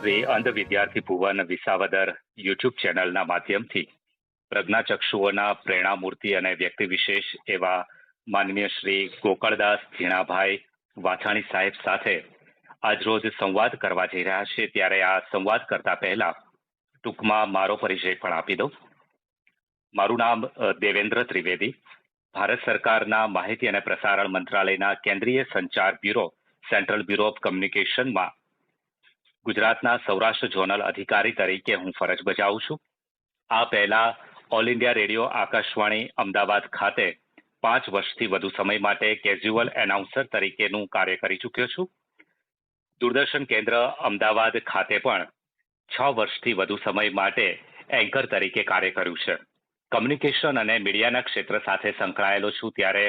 શ્રી અંધ વિદ્યાર્થી ભુવન વિસાવદર યુટ્યુબ ચેનલના માધ્યમથી પ્રજ્ઞાચક્ષુઓના પ્રેરણામૂર્તિ અને વ્યક્તિ વિશેષ એવા માનનીય શ્રી ગોકળદાસ ઝીણાભાઈ વાછાણી સાહેબ સાથે આજરોજ સંવાદ કરવા જઈ રહ્યા છે. ત્યારે આ સંવાદ કરતા પહેલા ટૂંકમાં મારો પરિચય પણ આપી દઉં. મારું નામ દેવેન્દ્ર ત્રિવેદી, ભારત સરકારના માહિતી અને પ્રસારણ મંત્રાલયના કેન્દ્રીય સંચાર બ્યુરો સેન્ટ્રલ બ્યુરો ઓફ કમ્યુનિકેશનમાં ગુજરાતના સૌરાષ્ટ્ર ઝોનલ અધિકારી તરીકે હું ફરજ બજાવું છું. આ પહેલા all India radio Akashvani Ahmedabad ખાતે 5 વર્ષથી વધુ સમય માટે કેઝ્યુઅલ એનાઉન્સર તરીકેનું કાર્ય કરી ચૂક્યો છું. દૂરદર્શન કેન્દ્ર અમદાવાદ ખાતે પણ 6 વર્ષથી વધુ સમય માટે એન્કર તરીકે કાર્ય કર્યું છે. કમ્યુનિકેશન અને મીડિયાના ક્ષેત્ર સાથે સંકળાયેલો છું. ત્યારે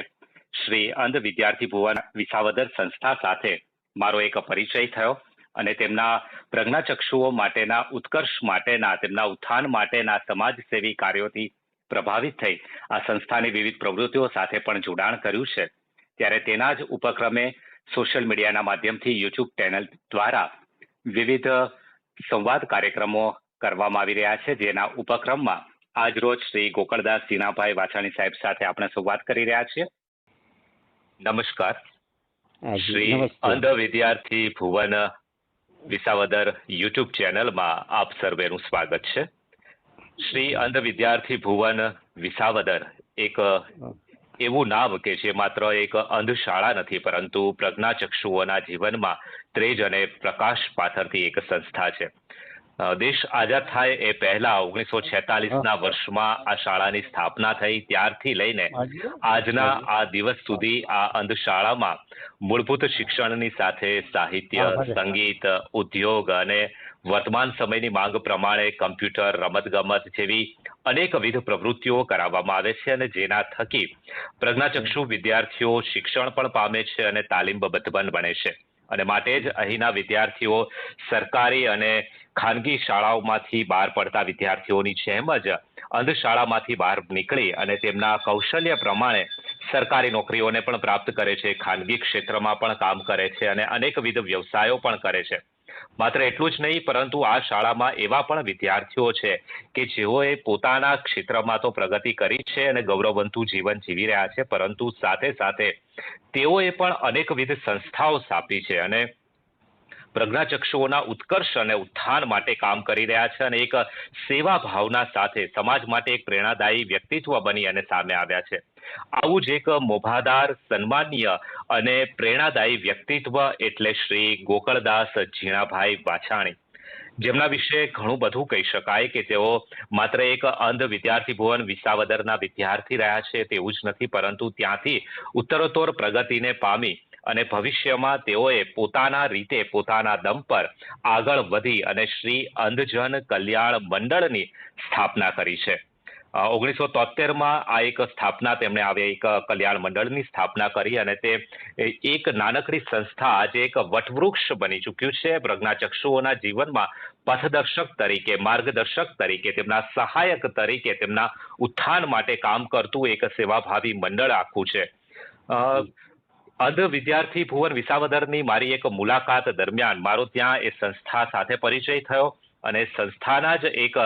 શ્રી અંધ વિદ્યાર્થી ભુવન વિસાવદર સંસ્થા સાથે મારો એક પરિચય થયો અને તેમના પ્રજ્ઞાચક્ષુઓ માટેના ઉત્કર્ષ માટેના તેમના ઉત્થાન માટેના સમાજસેવી કાર્યોથી પ્રભાવિત થઈ આ સંસ્થાની વિવિધ પ્રવૃત્તિઓ સાથે પણ જોડાણ કર્યું છે. ત્યારે તેના જ ઉપક્રમે સોશિયલ મીડિયાના માધ્યમથી યુટ્યુબ ચેનલ દ્વારા વિવિધ સંવાદ કાર્યક્રમો કરવામાં આવી રહ્યા છે, જેના ઉપક્રમમાં આજરોજ શ્રી ગોકળદાસ ઝીણાભાઈ વાછાણી સાહેબ સાથે આપણે સંવાદ કરી રહ્યા છીએ. નમસ્કાર. શ્રી અંધ વિદ્યાર્થી ભુવન વિસાવદર યુટ્યુબ ચેનલમાં આપ સર્વેનું સ્વાગત છે. શ્રી અંધ વિદ્યાર્થી ભુવન વિસાવદર એક એવું નામ કે જે માત્ર એક અંધશાળા નથી, પરંતુ પ્રજ્ઞાચક્ષુઓના જીવનમાં તેજ અને પ્રકાશ પાથરતી એક સંસ્થા છે. દેશ આઝાદ થાય એ પહેલા 1946ના વર્ષમાં આ શાળાની સ્થાપના થઈ. ત્યારથી લઈને આજના આ દિવસ સુધી આ અંધશાળામાં મૂળભૂત શિક્ષણની સાથે સાહિત્ય, સંગીત, ઉદ્યોગ અને વર્તમાન સમયની માંગ પ્રમાણે કમ્પ્યુટર, રમતગમત જેવી અનેકવિધ પ્રવૃત્તિઓ કરાવવામાં આવે છે અને જેના થકી પ્રજ્ઞાચક્ષુ વિદ્યાર્થીઓ શિક્ષણ પણ પામે છે અને તાલીમબદ્ધ પણ બને છે. અને માટે જ અહીંના વિદ્યાર્થીઓ સરકારી અને ખાનગી શાળાઓમાંથી બહાર પડતા વિદ્યાર્થીઓની જેમ જ અંધશાળામાંથી બહાર નીકળી અને તેમના કૌશલ્ય પ્રમાણે સરકારી નોકરીઓને પણ પ્રાપ્ત કરે છે, ખાનગી ક્ષેત્રમાં પણ કામ કરે છે અને અનેકવિધ વ્યવસાયો પણ કરે છે. માત્ર એટલું જ નહીં, પરંતુ આ શાળામાં એવા પણ વિદ્યાર્થીઓ છે કે જેઓએ પોતાના ક્ષેત્રમાં તો પ્રગતિ કરી છે અને ગૌરવવંતું જીવન જીવી રહ્યા છે, પરંતુ સાથે સાથે તેઓએ પણ અનેકવિધ સંસ્થાઓ સ્થાપી છે અને પ્રજ્ઞાચક્ષુઓના ઉત્કર્ષ અને ઉત્થાન માટે કામ કરી રહ્યા છે અને એક સેવા ભાવના સાથે સમાજ માટે એક પ્રેરણાદાયી વ્યક્તિત્વ બની અને સામે આવ્યા છે. આવું જ એક મોભાદાર, સન્માનીય અને પ્રેરણાદાયી વ્યક્તિત્વ એટલે શ્રી ગોકળદાસ ઝીણાભાઈ વાછાણી, જેમના વિશે ઘણું બધું કહી શકાય કે તેઓ માત્ર એક અંધ વિદ્યાર્થી ભુવન વિસાવદરના વિદ્યાર્થી રહ્યા છે તેવું જ નથી, પરંતુ ત્યાંથી ઉત્તરોત્તર પ્રગતિને પામી અને ભવિષ્યમાં તેઓએ પોતાના રીતે પોતાના દમ પર આગળ વધી અને શ્રી અંધજન કલ્યાણ મંડળની સ્થાપના કરી છે. 1973માં આ એક સ્થાપના તેમણે આવી એક કલ્યાણ મંડળની સ્થાપના કરી અને તે એક નાનકડી સંસ્થા આજે એક વટવૃક્ષ બની ચૂક્યું છે. પ્રજ્ઞાચક્ષુઓના જીવનમાં પથદર્શક તરીકે, માર્ગદર્શક તરીકે, તેમના સહાયક તરીકે, તેમના ઉત્થાન માટે કામ કરતું એક સેવાભાવી મંડળ આખું છે. અંધ વિદ્યાર્થી ભુવન વિસાવદરની મારી એક મુલાકાત દરમિયાન મારો ત્યાં એ સંસ્થા સાથે પરિચય થયો અને સંસ્થાના જ એક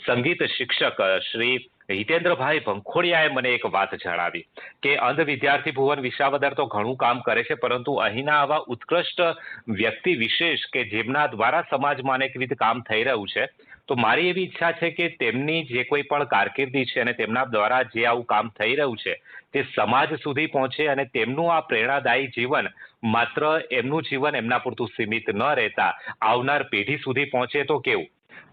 સંગીત શિક્ષક શ્રી હિતેન્દ્રભાઈ ભંખોડિયાએ મને એક વાત જણાવી કે અંધ વિદ્યાર્થી ભુવન વિસાવદર તો ઘણું કામ કરે છે, પરંતુ અહીંના આવા ઉત્કૃષ્ટ વ્યક્તિ વિશેષ કે જેમના દ્વારા સમાજમાં અનેકવિધ કામ થઈ રહ્યું છે, તો મારી એવી ઈચ્છા છે કે તેમની જે કોઈ પણ કારકિર્દી છે અને તેમના દ્વારા જે આવું કામ થઈ રહ્યું છે તે સમાજ સુધી પહોંચે અને તેમનું આ પ્રેરણાદાયી જીવન માત્ર એમનું જીવન એમના પૂરતું સીમિત ન રહેતા આવનાર પેઢી સુધી પહોંચે તો કેવું.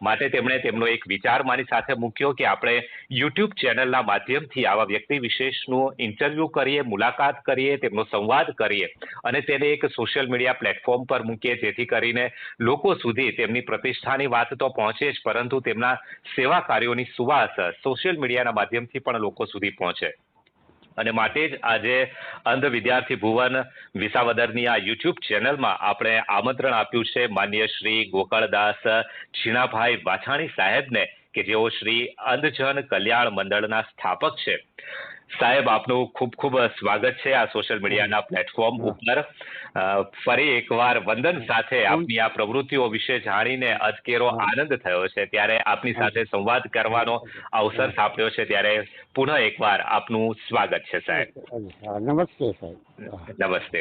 માટે તેમણે તેમનો એક વિચાર મારી સાથે મૂક્યો કે આપણે યુટ્યુબ ચેનલના માધ્યમથી આવા વ્યક્તિ વિશેષનું ઇન્ટરવ્યૂ કરીએ, મુલાકાત કરીએ, તેમનો સંવાદ કરીએ અને તેને એક સોશિયલ મીડિયા પ્લેટફોર્મ પર મૂકીએ, જેથી કરીને લોકો સુધી તેમની પ્રતિષ્ઠાની વાત તો પહોંચે જ, પરંતુ તેમના સેવા કાર્યોની સુવાસ સોશિયલ મીડિયાના માધ્યમથી પણ લોકો સુધી પહોંચે. અને માટે જ આજે અંધ વિદ્યાર્થી ભુવન વિસાવદરની આ યુટ્યુબ ચેનલમાં આપણે આમંત્રણ આપ્યું છે માનનીય શ્રી ગોકળદાસ ઝીણાભાઈ વાછાણી સાહેબને, કે જેઓ શ્રી અંધજન કલ્યાણ મંડળના સ્થાપક છે. સાહેબ, આપનું ખૂબ ખૂબ સ્વાગત છે આ સોશિયલ મીડિયાના પ્લેટફોર્મ ઉપર. ફરી એકવાર વંદન સાથે આપની આ પ્રવૃત્તિઓ વિશે જાણીને અધકેરો આનંદ થયો છે. ત્યારે આપની સાથે સંવાદ કરવાનો અવસર સાંપડ્યો છે, ત્યારે પુનઃ એકવાર આપનું સ્વાગત છે સાહેબ. નમસ્તે સાહેબ. નમસ્તે.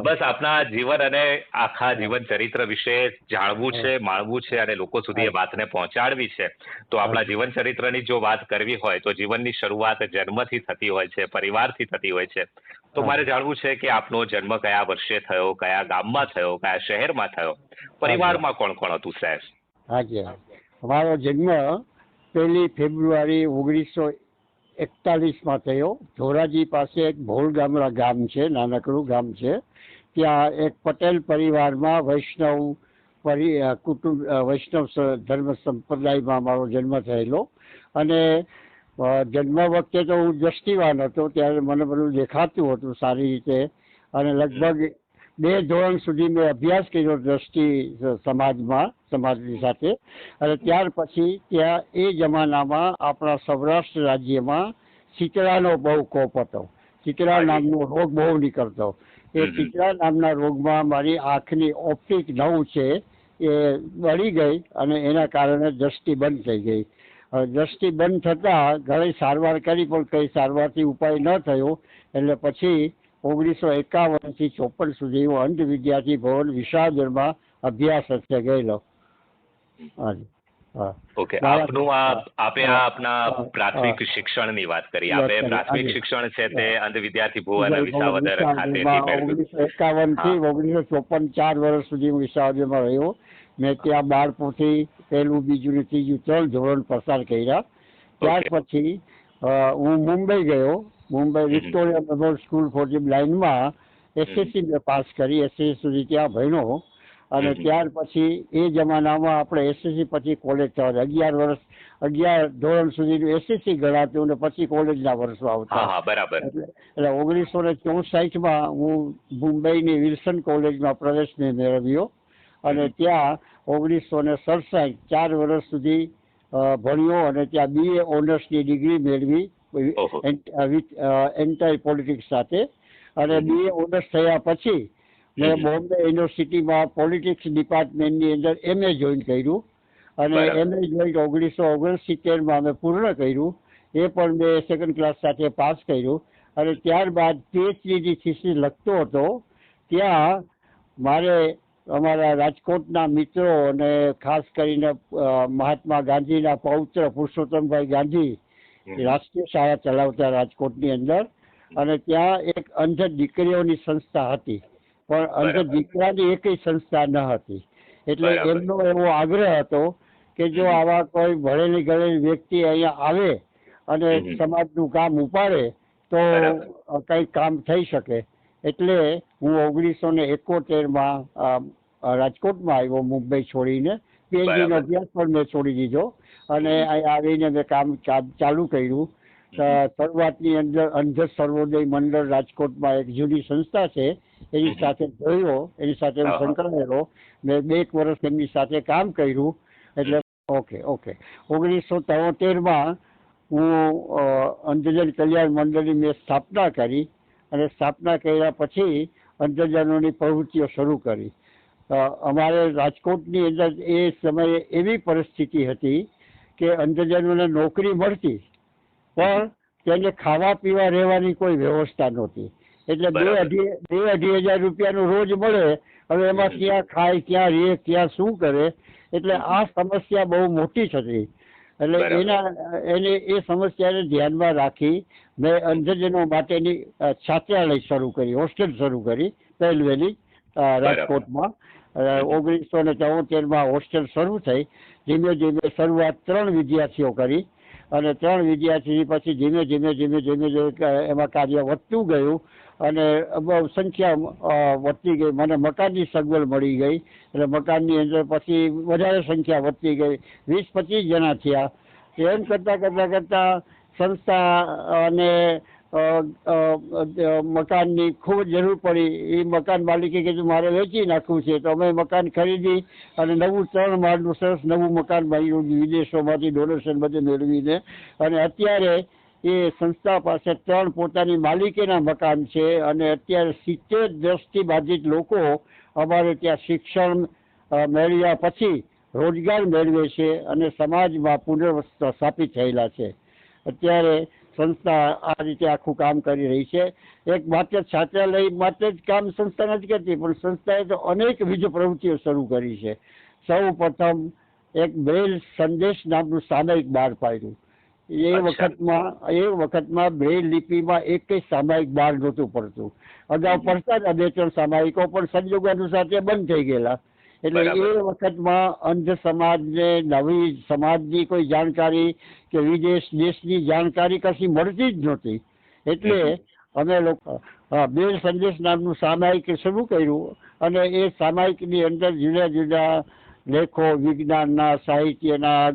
બસ આપના જીવન અને આખા જીવન ચરિત્ર વિશે જાણવું છે, માણવું છે અને લોકો સુધી એ વાતને પહોંચાડવી છે. તો આપણા જીવન ચરિત્રની જો વાત કરવી હોય તો જીવનની શરૂઆત જન્મથી થતી હોય છે, પરિવારથી થતી હોય છે. તો મારે જાણવું છે કે આપનો જન્મ કયા વર્ષે થયો, કયા ગામમાં થયો, કયા શહેરમાં થયો, પરિવારમાં કોણ કોણ હતું સાહેબ? હાજી, અમારો જન્મ 1 ફેબ્રુઆરી 1941 થયો. ધોરાજી પાસે એક ભોળગામડા ગામ છે, નાનકડું ગામ છે. ત્યાં એક પટેલ પરિવારમાં વૈષ્ણવ ધર્મ સંપ્રદાયમાં મારો જન્મ થયેલો. અને જન્મ વખતે તો હું દ્રષ્ટિવાન હતો, ત્યારે મને બધું દેખાતું હતું સારી રીતે. અને લગભગ 2 ધોરણ સુધી મેં અભ્યાસ કર્યો સમાજની સાથે. અને ત્યાર પછી ત્યાં એ જમાનામાં આપણા સૌરાષ્ટ્ર રાજ્યમાં શીતળાનો બહુ કોપ હતો. શીતળા નામનો રોગ બહુ નીકળતો. એ શીતળા નામના રોગમાં મારી આંખની ઓપ્ટિક નવ છે એ બળી ગઈ અને એના કારણે દ્રષ્ટિ બંધ થઈ ગઈ. દ્રષ્ટિ બંધ થતાં ઘણી સારવાર કરી, પણ કઈ સારવારથી ઉપાય ન થયો. એટલે પછી 1951 થી 54 સુધી હું અંધ વિદ્યાર્થી ભવન વિસાવદરમાં અભ્યાસ અર્થે ગયેલો. ઓકે, આપે આપના પ્રાથમિક શિક્ષણની વાત કરી. આપે પ્રાથમિક શિક્ષણ છે તે અંધ વિદ્યાર્થી ભુવન વિસાવદર ખાતે 1951 થી 1954 4 વર્ષ સુધી હું વિસાવદરમાં રહ્યો. મેં ત્યાં 12 થી 1, 2 ને 3, 3 ધોરણ પસાર કર્યા. ત્યાર પછી હું મુંબઈ ગયો. Mumbai Victoria Memorial School for the બ્લાઇન્ડમાં SSC મેં પાસ કરી. SSC સુધી ત્યાં ભણ્યો. અને ત્યાર પછી એ જમાનામાં આપણે SSC પછી કોલેજ થવા 11 ધોરણ સુધીનું SSC ગણાતું અને પછી કોલેજના વર્ષો આવતા. બરાબર. એટલે 1964 હું મુંબઈની વિલ્સન કોલેજમાં પ્રવેશ મેળવ્યો. અને ત્યાં 1967 4 વર્ષ સુધી ભણ્યો અને ત્યાં BA ઓનર્સની ડિગ્રી મેળવી એન્ટાયર પોલિટિક્સ સાથે. અને BA ઓનર્સ થયા પછી મેં બોમ્બે યુનિવર્સિટીમાં પોલિટિક્સ ડિપાર્ટમેન્ટની અંદર MA જોઈન કર્યું. અને MA જોઈન 1969 અમે પૂર્ણ કર્યું. એ પણ મેં સેકન્ડ ક્લાસ સાથે પાસ કર્યું. અને ત્યારબાદ PhD થીસીસ લખતો હતો. ત્યાં મારે અમારા રાજકોટના મિત્રો અને ખાસ કરીને મહાત્મા ગાંધીના પૌત્ર પુરુષોત્તમભાઈ ગાંધી રાષ્ટ્રીય શાળા ચલાવતા રાજકોટની અંદર. અને ત્યાં એક અંધ દીકરીઓની સંસ્થા હતી, પણ અંધ દીકરાની એકય સંસ્થા ન હતી. એટલે એમનો એવો આગ્રહ હતો કે જો આવા કોઈ ભણેલી ગણેલી વ્યક્તિ અહીંયા આવે અને સમાજનું કામ ઉપાડે તો કંઈક કામ થઈ શકે. એટલે હું 1971 રાજકોટમાં આવ્યો, મુંબઈ છોડીને. PhD નો અભ્યાસ પણ મેં છોડી દીધો અને અહીં આવીને મેં કામ ચાલુ કર્યું. શરૂઆતની અંદર અંધ સર્વોદય મંડળ રાજકોટમાં એક જૂની સંસ્થા છે, એની સાથે જોયો, એની સાથે હું સંકળાયેલો. મેં 2 વર્ષ એમની સાથે કામ કર્યું. એટલે ઓકે 1973 હું અંધજન કલ્યાણ મંડળની મેં સ્થાપના કરી. અને સ્થાપના કર્યા પછી અંધજનોની પ્રવૃત્તિઓ શરૂ કરી. અમારે રાજકોટની અંદર એ સમયે એવી પરિસ્થિતિ હતી કે અંધજનોને નોકરી મળતી, પણ તેને ખાવા પીવા રહેવાની કોઈ વ્યવસ્થા નહોતી. એટલે 2-2.5 હજાર રૂપિયાનો રોજ મળે. હવે એમાં ક્યાં ખાય, ક્યાં રહે, ક્યાં શું કરે. એટલે આ સમસ્યા બહુ મોટી થતી. એટલે એ સમસ્યાને ધ્યાનમાં રાખી મેં અંધજનો માટેની છાત્રાલય શરૂ કરી, હોસ્ટેલ શરૂ કરી પહેલવેલી રાજકોટમાં. 1974 હોસ્ટેલ શરૂ થઈ. ધીમે ધીમે શરૂઆત 3 વિદ્યાર્થીઓ કરી અને 3 વિદ્યાર્થી પછી ધીમે ધીમે એમાં કાર્ય વધતું ગયું અને સંખ્યા વધતી ગઈ. મને મકાનની સગવડ મળી ગઈ. એટલે મકાનની અંદર પછી વધારે સંખ્યા વધતી ગઈ, 20-25 જણા થયા. એમ કરતા સંસ્થા અને મકાનની ખૂબ જરૂર પડી. એ મકાન માલિકે કીધું મારે વેચી નાખવું છે. તો અમે મકાન ખરીદી અને નવું 3 માળનું સરસ નવું મકાન બન્યું, વિદેશોમાંથી ડોનેશન બધે મેળવીને. અને અત્યારે એ સંસ્થા પાસે 3 પોતાની માલિકીના મકાન છે અને અત્યારે 70 દ્રષ્ટિબાધિત લોકો અમારે ત્યાં શિક્ષણ મેળવ્યા પછી રોજગાર મેળવે છે અને સમાજમાં પુનર્સ્થાપિત થયેલા છે. અત્યારે સંસ્થા આ રીતે આખું કામ કરી રહી છે. એક માત્ર છાત્રાલય માટે જ કામ સંસ્થા નથી કરતી, પણ સંસ્થાએ તો અનેકવિધ પ્રવૃત્તિઓ શરૂ કરી છે. સૌ પ્રથમ એક બ્રેલ સંદેશ નામનું સામયિક બહાર પાડ્યું. એ વખતમાં બ્રેલ લિપિમાં એક સામયિક બહાર નહોતું પડતું. અગાઉ પડતા હતા 2-3 સામયિકો, પણ સંજોગ અનુસાર તે બંધ થઈ ગયેલા. એટલે એ વખતમાં અંધ સમાજને નવી સમાજની કોઈ જાણકારી કે દેશની જાણકારી કશી મળતી જ નહોતી. એટલે અમે લોકો બ્રેલ સંદેશ નામનું સામયિક શરૂ કર્યું અને એ સામયિકની અંદર જુદા જુદા લેખો, વિજ્ઞાનના, સાહિત્યના,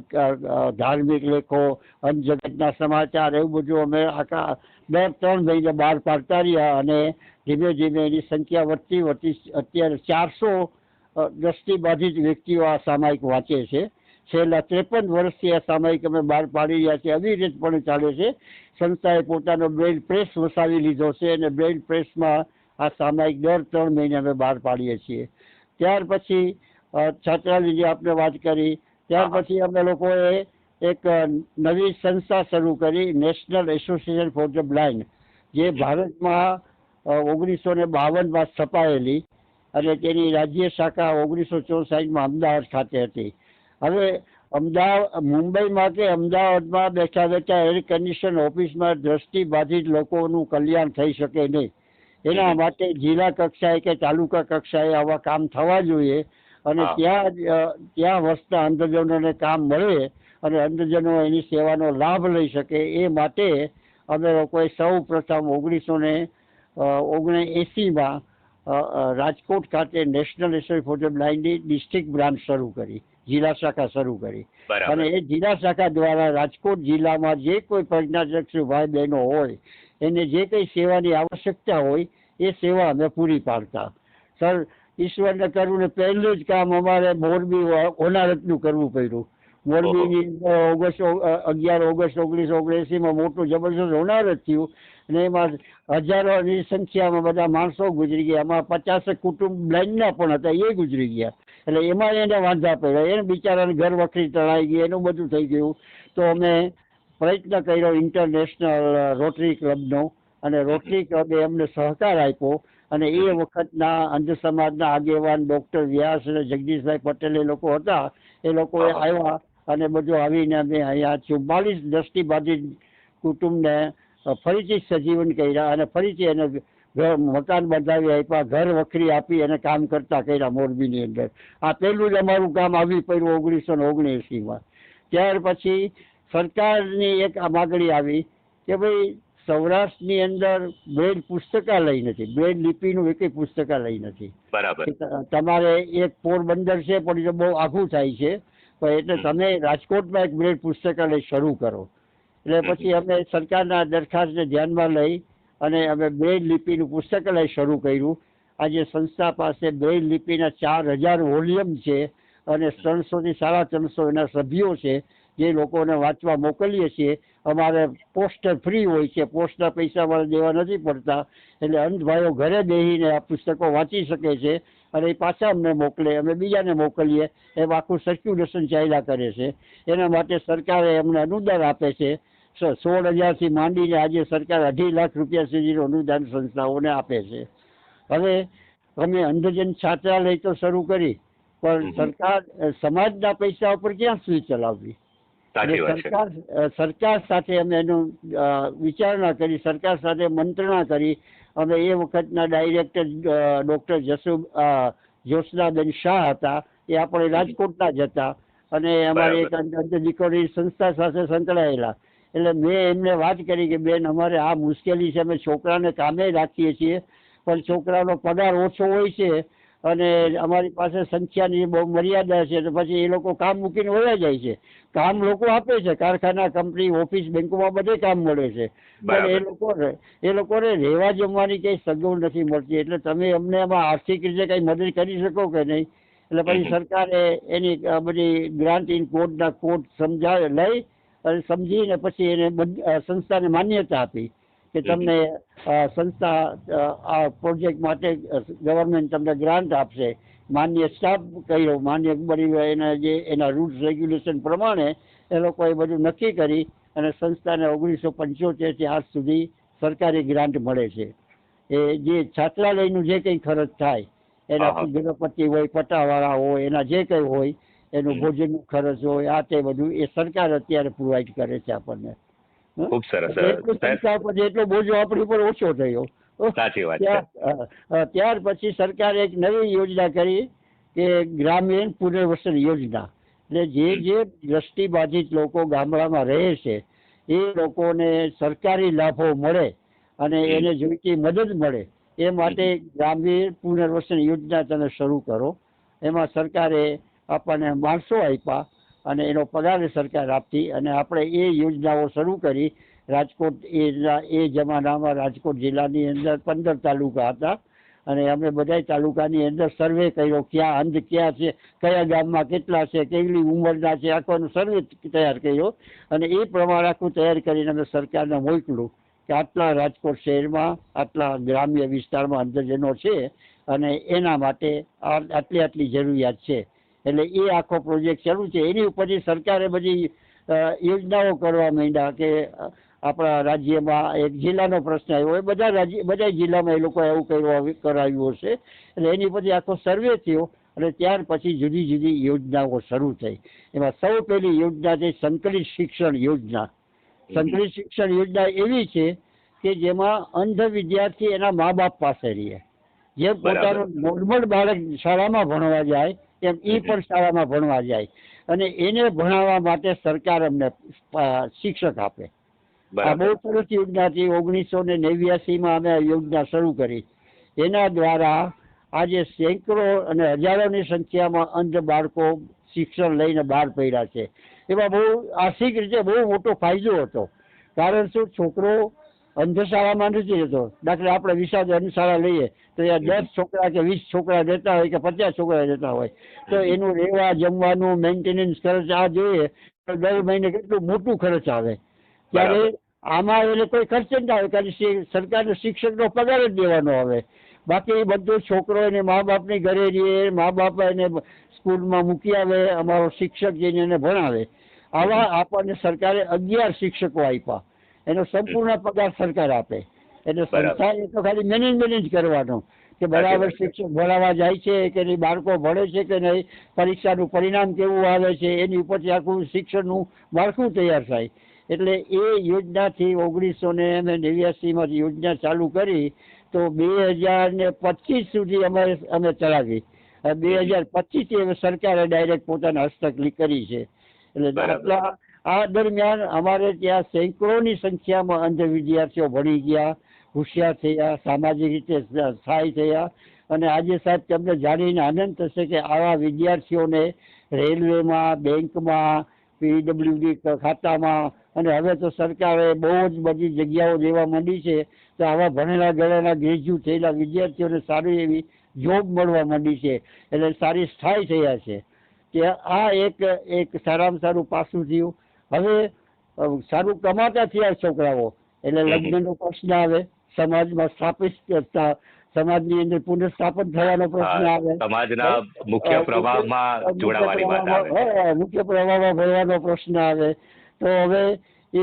ધાર્મિક લેખો, અંધજગતના સમાચાર, એવું બધું અમે આખા 2-3 મહિને બહાર પાડતા રહ્યા અને ધીમે ધીમે એની સંખ્યા વધતી અત્યારે 400 દ્રષ્ટિબાધિત વ્યક્તિઓ આ સામયિક વાંચે છે. છેલ્લા 53 વર્ષથી આ સામયિક અમે બહાર પાડી રહ્યા છીએ. અવિરતપણે ચાલે છે. સંસ્થાએ પોતાનો બ્રેઇલ પ્રેસ વસાવી લીધો છે અને બ્રેઇલ પ્રેસમાં આ સામયિક દર 3 મહિને અમે બહાર પાડીએ છીએ. ત્યાર પછી છાત્રાલયની આપણે વાત કરી, ત્યાર પછી અમે લોકોએ એક નવી સંસ્થા શરૂ કરી, national Association for the blind, જે ભારતમાં 1952માં સ્થપાયેલી અને તેની રાજ્ય શાખા 1964માં અમદાવાદ ખાતે હતી. હવે મુંબઈમાં કે અમદાવાદમાં બેઠા બેઠા એર કન્ડિશન ઓફિસમાં દ્રષ્ટિબાધિત લોકોનું કલ્યાણ થઈ શકે નહીં. એના માટે જિલ્લા કક્ષાએ કે તાલુકા કક્ષાએ આવા કામ થવા જોઈએ અને ત્યાં વસતા અંધજનોને કામ મળે અને અંધજનો એની સેવાનો લાભ લઈ શકે. એ માટે અમે લોકોએ સૌ પ્રથમ 1979માં રાજકોટ ખાતે નેશનલ એસોસિએશન ફોર ધ બ્લાઇન્ડની ડિસ્ટ્રિક્ટ બ્રાન્ચ શરૂ કરી, જિલ્લા શાખા શરૂ કરી. અને એ જિલ્લા શાખા દ્વારા રાજકોટ જિલ્લામાં જે કોઈ પ્રજ્ઞાચક્ષુ ભાઈ બહેનો હોય એને જે કંઈ સેવાની આવશ્યકતા હોય એ સેવા અમે પૂરી પાડતા. સર, ઈશ્વરને કરવું ને પહેલું જ કામ અમારે મોરબી હોનારતનું કરવું પડ્યું. મોરબીની 11 ઓગસ્ટ 1979માં મોટું જબરજસ્ત હોનારત થયું અને એમાં હજારોની સંખ્યામાં બધા માણસો ગુજરી ગયા. એમાં 50 કુટુંબ બ્લાઇન્ડના પણ હતા, એ ગુજરી ગયા. એટલે એમાં એને વાંધા પડ્યા, એને બિચારાને ઘર વખરી તણાઈ ગઈ, એનું બધું થઈ ગયું. તો અમે પ્રયત્ન કર્યો ઇન્ટરનેશનલ રોટરી ક્લબનો અને રોટરી ક્લબે અમને સહકાર આપ્યો અને એ વખતના અંધ સમાજના આગેવાન ડૉક્ટર વ્યાસ અને જગદીશભાઈ પટેલ એ લોકો હતા. એ લોકોએ આવ્યા અને બધું આવીને અમે અહીંયા 44 દ્રષ્ટિબાધિત કુટુંબને ફરીથી સજીવન કર્યા અને ફરીથી એને મકાન બંધાવી આપ્યા, ઘર વખરી આપી અને કામ કરતા કર્યા મોરબીની અંદર. આ પહેલું જ અમારું કામ આવી પડ્યું 1979માં. ત્યાર પછી સરકારની એક માગણી આવી કે ભાઈ સૌરાષ્ટ્રની અંદર બ્રેલ પુસ્તકાલય નથી, બ્રેલ લિપિનું એક પુસ્તકાલય નથી. બરાબર. તમારે એક પોરબંદર છે પણ એ બહુ આઘું થાય છે, પણ એટલે તમે રાજકોટમાં એક બ્રેલ પુસ્તકાલય શરૂ કરો. એટલે પછી અમે સરકારના દરખાસ્તને ધ્યાનમાં લઈ અને અમે બ્રેલ લિપિનું પુસ્તકાલય શરૂ કર્યું. આજે સંસ્થા પાસે બ્રેલ લિપિના 4000 વોલ્યુમ છે અને 300થી 350 એના સભ્યો છે, જે લોકોને વાંચવા મોકલીએ છીએ. અમારે પોસ્ટર ફ્રી હોય છે, પોસ્ટના પૈસા અમારે દેવા નથી પડતા. એટલે અંધ ભાઈઓ ઘરે બેસીને આ પુસ્તકો વાંચી શકે છે અને એ પાછા અમને મોકલે, અમે બીજાને મોકલીએ. એમ આખું સર્ક્યુલેશન ચાલ્યા કરે છે. એના માટે સરકારે અમને અનુદાન આપે છે. 16,000થી માંડીને આજે સરકાર 2.5 લાખ રૂપિયા સુધીનું અનુદાન સંસ્થાઓને આપે છે. હવે અમે અંધજન છાત્રાલય તો શરૂ કરી, પણ સરકાર સમાજના પૈસા ઉપર ક્યાં સુધી ચલાવવી? સરકાર સાથે અમે એનું વિચારણા કરી, સરકાર સાથે મંત્રણા કરી. અમે એ વખતના ડાયરેક્ટર ડૉક્ટર જ્યોત્સનાબેન શાહ હતા, એ આપણે રાજકોટના જ હતા અને અમારી એક અંધ દીકરી સંસ્થા સાથે સંકળાયેલા. એટલે મેં એમને વાત કરી કે બેન, અમારે આ મુશ્કેલી છે, અમે છોકરાને કામે રાખીએ છીએ પણ છોકરાનો પગાર ઓછો હોય છે અને અમારી પાસે સંખ્યાની બહુ મર્યાદા છે, તો પછી એ લોકો કામ મૂકીને વયા જાય છે. કામ લોકો આપે છે, કારખાના, કંપની, ઓફિસ, બેંકોમાં બધે કામ મળે છે, પણ એ લોકોને રહેવા જમવાની કંઈ સગવડ નથી મળતી. એટલે તમે અમને એમાં આર્થિક રીતે કંઈ મદદ કરી શકો કે નહીં? એટલે પછી સરકારે એની બધી ગ્રાન્ટ ઇન કોડના કોડ સમજાવે લઈ અને સમજીને પછી એને સંસ્થાને માન્યતા આપી કે તમને સંસ્થા આ પ્રોજેક્ટ માટે ગવર્મેન્ટ તમને ગ્રાન્ટ આપશે. માન્ય સ્ટાફ કર્યો, માન્ય બની એના રૂલ્સ રેગ્યુલેશન પ્રમાણે એ લોકોએ બધું નક્કી કરી અને સંસ્થાને 1975 આજ સુધી સરકારી ગ્રાન્ટ મળે છે. એ જે છાત્રાલયનું જે કંઈ ખર્ચ થાય એના ગૃહપતિ હોય, પટાવાળા હોય, એના જે કંઈ હોય એનું ભોજનનું ખર્ચ હોય, આ તે બધું એ સરકાર અત્યારે પ્રોવાઈડ કરે છે આપણને. ખૂબ સરસ. સંસ્થા પછી એટલો બોજો આપણી પર ઓછો થયો. સાચી વાત છે. ત્યાર પછી સરકારે એક નવી યોજના કરી કે ગ્રામીણ પુનર્વસન યોજના. એટલે જે દ્રષ્ટિબાધિત લોકો ગામડામાં રહે છે એ લોકોને સરકારી લાભો મળે અને એને જોઈતી મદદ મળે એ માટે ગ્રામીણ પુનર્વસન યોજના તમે શરૂ કરો. એમાં સરકારે આપણને માણસો આપ્યા અને એનો પગાર સરકાર આપતી અને આપણે એ યોજનાઓ શરૂ કરી. રાજકોટ એ જમાનામાં રાજકોટ જિલ્લાની અંદર 15 તાલુકા હતા અને અમે બધા તાલુકાની અંદર સર્વે કર્યો, ક્યાં અંધ ક્યાં છે, કયા ગામમાં કેટલા છે, કેટલી ઉંમરના છે, આખો સર્વે તૈયાર કર્યો અને એ પ્રમાણે આખું તૈયાર કરીને અમે સરકારને મોકલું કે આટલા રાજકોટ શહેરમાં આટલા ગ્રામ્ય વિસ્તારમાં અંધજનો છે અને એના માટે આટલી જરૂરિયાત છે. એટલે એ આખો પ્રોજેક્ટ શરૂ છે. એની ઉપરથી સરકારે બધી યોજનાઓ કરવા માંડ્યા કે આપણા રાજ્યમાં એક જિલ્લાનો પ્રશ્ન આવ્યો હોય, બધા જિલ્લામાં એ લોકોએ એવું કરાવ્યું હશે. એટલે એની પછી આખો સર્વે થયો અને ત્યાર પછી જુદી જુદી યોજનાઓ શરૂ થઈ. એમાં સૌ પહેલી યોજના છે સંકલિત શિક્ષણ યોજના. સંકલિત શિક્ષણ યોજના એવી છે કે જેમાં અંધ વિદ્યાર્થી એના મા બાપ પાસે રહે. જેમ પોતાનું નોર્મલ બાળક શાળામાં ભણવા જાય એમ એ પણ શાળામાં ભણવા જાય અને એને ભણાવવા માટે સરકાર અમને શિક્ષક આપે. આ બહુ સરસ યોજના છે. 1989માં અમે આ યોજના શરૂ કરી. એના દ્વારા આજે સેંકડો અને હજારોની સંખ્યામાં અંધ બાળકો શિક્ષણ લઈને બહાર પડ્યા છે. એમાં બહુ આર્થિક રીતે બહુ મોટો ફાયદો હતો. કારણ શું, છોકરો અંધશાળામાં નથી રહેતો. દાખલા આપણે વિશાળ અંધશાળા લઈએ તો ત્યાં 10 છોકરા કે 20 છોકરા રહેતા હોય કે 50 છોકરા રહેતા હોય તો એનું રહેવા જમવાનું મેન્ટેનન્સ ખર્ચ આ જોઈએ તો દર મહિને કેટલું મોટું ખર્ચ આવે. ત્યારે આમાં એને કોઈ ખર્ચ જ ના આવે, કારણ સરકારને શિક્ષકનો પગાર જ દેવાનો આવે. બાકી બધું છોકરો એને મા બાપની ઘરે રહીએ, મા બાપ એને સ્કૂલમાં મૂકી આવે, અમારો શિક્ષક જઈને એને ભણાવે. આવા આપણને સરકારે 11 શિક્ષકો આપ્યા. એનો સંપૂર્ણ પગાર સરકાર આપે. એટલે સંસ્થાએ તો ખાલી મેનેજ કરવાનો કે બરાબર શિક્ષક ભણાવવા જાય છે કે નહીં, બાળકો ભણે છે કે નહીં, પરીક્ષાનું પરિણામ કેવું આવે છે, એની ઉપરથી આખું શિક્ષણનું માળખું તૈયાર થાય. એટલે એ યોજનાથી 1989માં યોજના ચાલુ કરી તો 2025 સુધી અમે ચલાવી. 2025 સરકારે ડાયરેક્ટ પોતાના હસ્તક કરી છે. એટલે આટલા આ દરમિયાન અમારે ત્યાં સેંકડોની સંખ્યામાં અંધ વિદ્યાર્થીઓ ભણી ગયા, હોશિયાર થયા, સામાજિક રીતે સ્થાયી થયા. અને આજે સાહેબ તમને જાણીને આનંદ થશે કે આવા વિદ્યાર્થીઓને રેલવેમાં, બેંકમાં, પીડબ્લ્યુડી ખાતામાં અને હવે તો સરકારે બહુ જ બધી જગ્યાઓ દેવા માંડી છે. તો આવા ભણેલા ગણેલા ગ્રેજ્યુએટ થયેલા વિદ્યાર્થીઓને સારી એવી જોબ મળવા માંડી છે. એટલે સારી સ્થાયી થયા છે. કે આ એક સારામાં સારું પાસું થયું. હવે સારું કમાતા થયા છોકરાઓ એટલે લગ્નનો પ્રશ્ન આવે, સમાજમાં સમાજની અંદર પુનઃસ્થાપન થવાનો પ્રશ્ન આવે, સમાજના મુખ્ય પ્રવાહમાં જોડાવાની વાત આવે, મુખ્ય પ્રવાહમાં ભરવાનો પ્રશ્ન આવે. તો હવે એ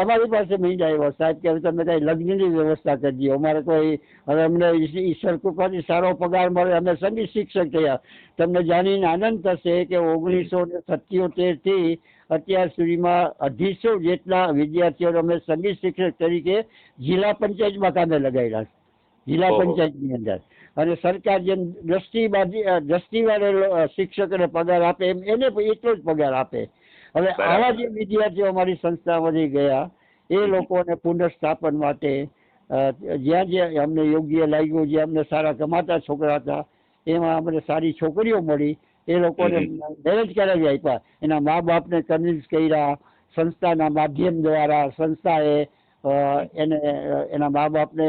અમારી પાસે મહિના આવ્યો સાહેબ કે તમે કઈ લગ્નની વ્યવસ્થા કરી દો. અમારે કોઈ હવે અમને ઈશ્વર કૃપાથી સારો પગાર મળે, અમે સંગીત શિક્ષક થયા. તમને જાણીને આનંદ થશે કે 1977 થી અત્યાર સુધીમાં 250 જેટલા વિદ્યાર્થીઓ અમે સંગીત શિક્ષક તરીકે જિલ્લા પંચાયતમાં કામે લગાવ્યા. જિલ્લા પંચાયતની અંદર. અને સરકાર જેમ દ્રષ્ટિવાળા શિક્ષકોને પગાર આપે એમ એને એટલો જ પગાર આપે. હવે આવા જે વિદ્યાર્થીઓ અમારી સંસ્થામાંથી ગયા એ લોકોને પુનઃસ્થાપન માટે જ્યાં જ્યાં અમને યોગ્ય લાગ્યું, જે અમને સારા કમાતા છોકરા હતા એમાં અમને સારી છોકરીઓ મળી. એ લોકોને મેરેજ કરાવી આપ્યા. એના મા બાપને કન્વિન્સ કર્યા. સંસ્થાના માધ્યમ દ્વારા સંસ્થાએ એના મા બાપને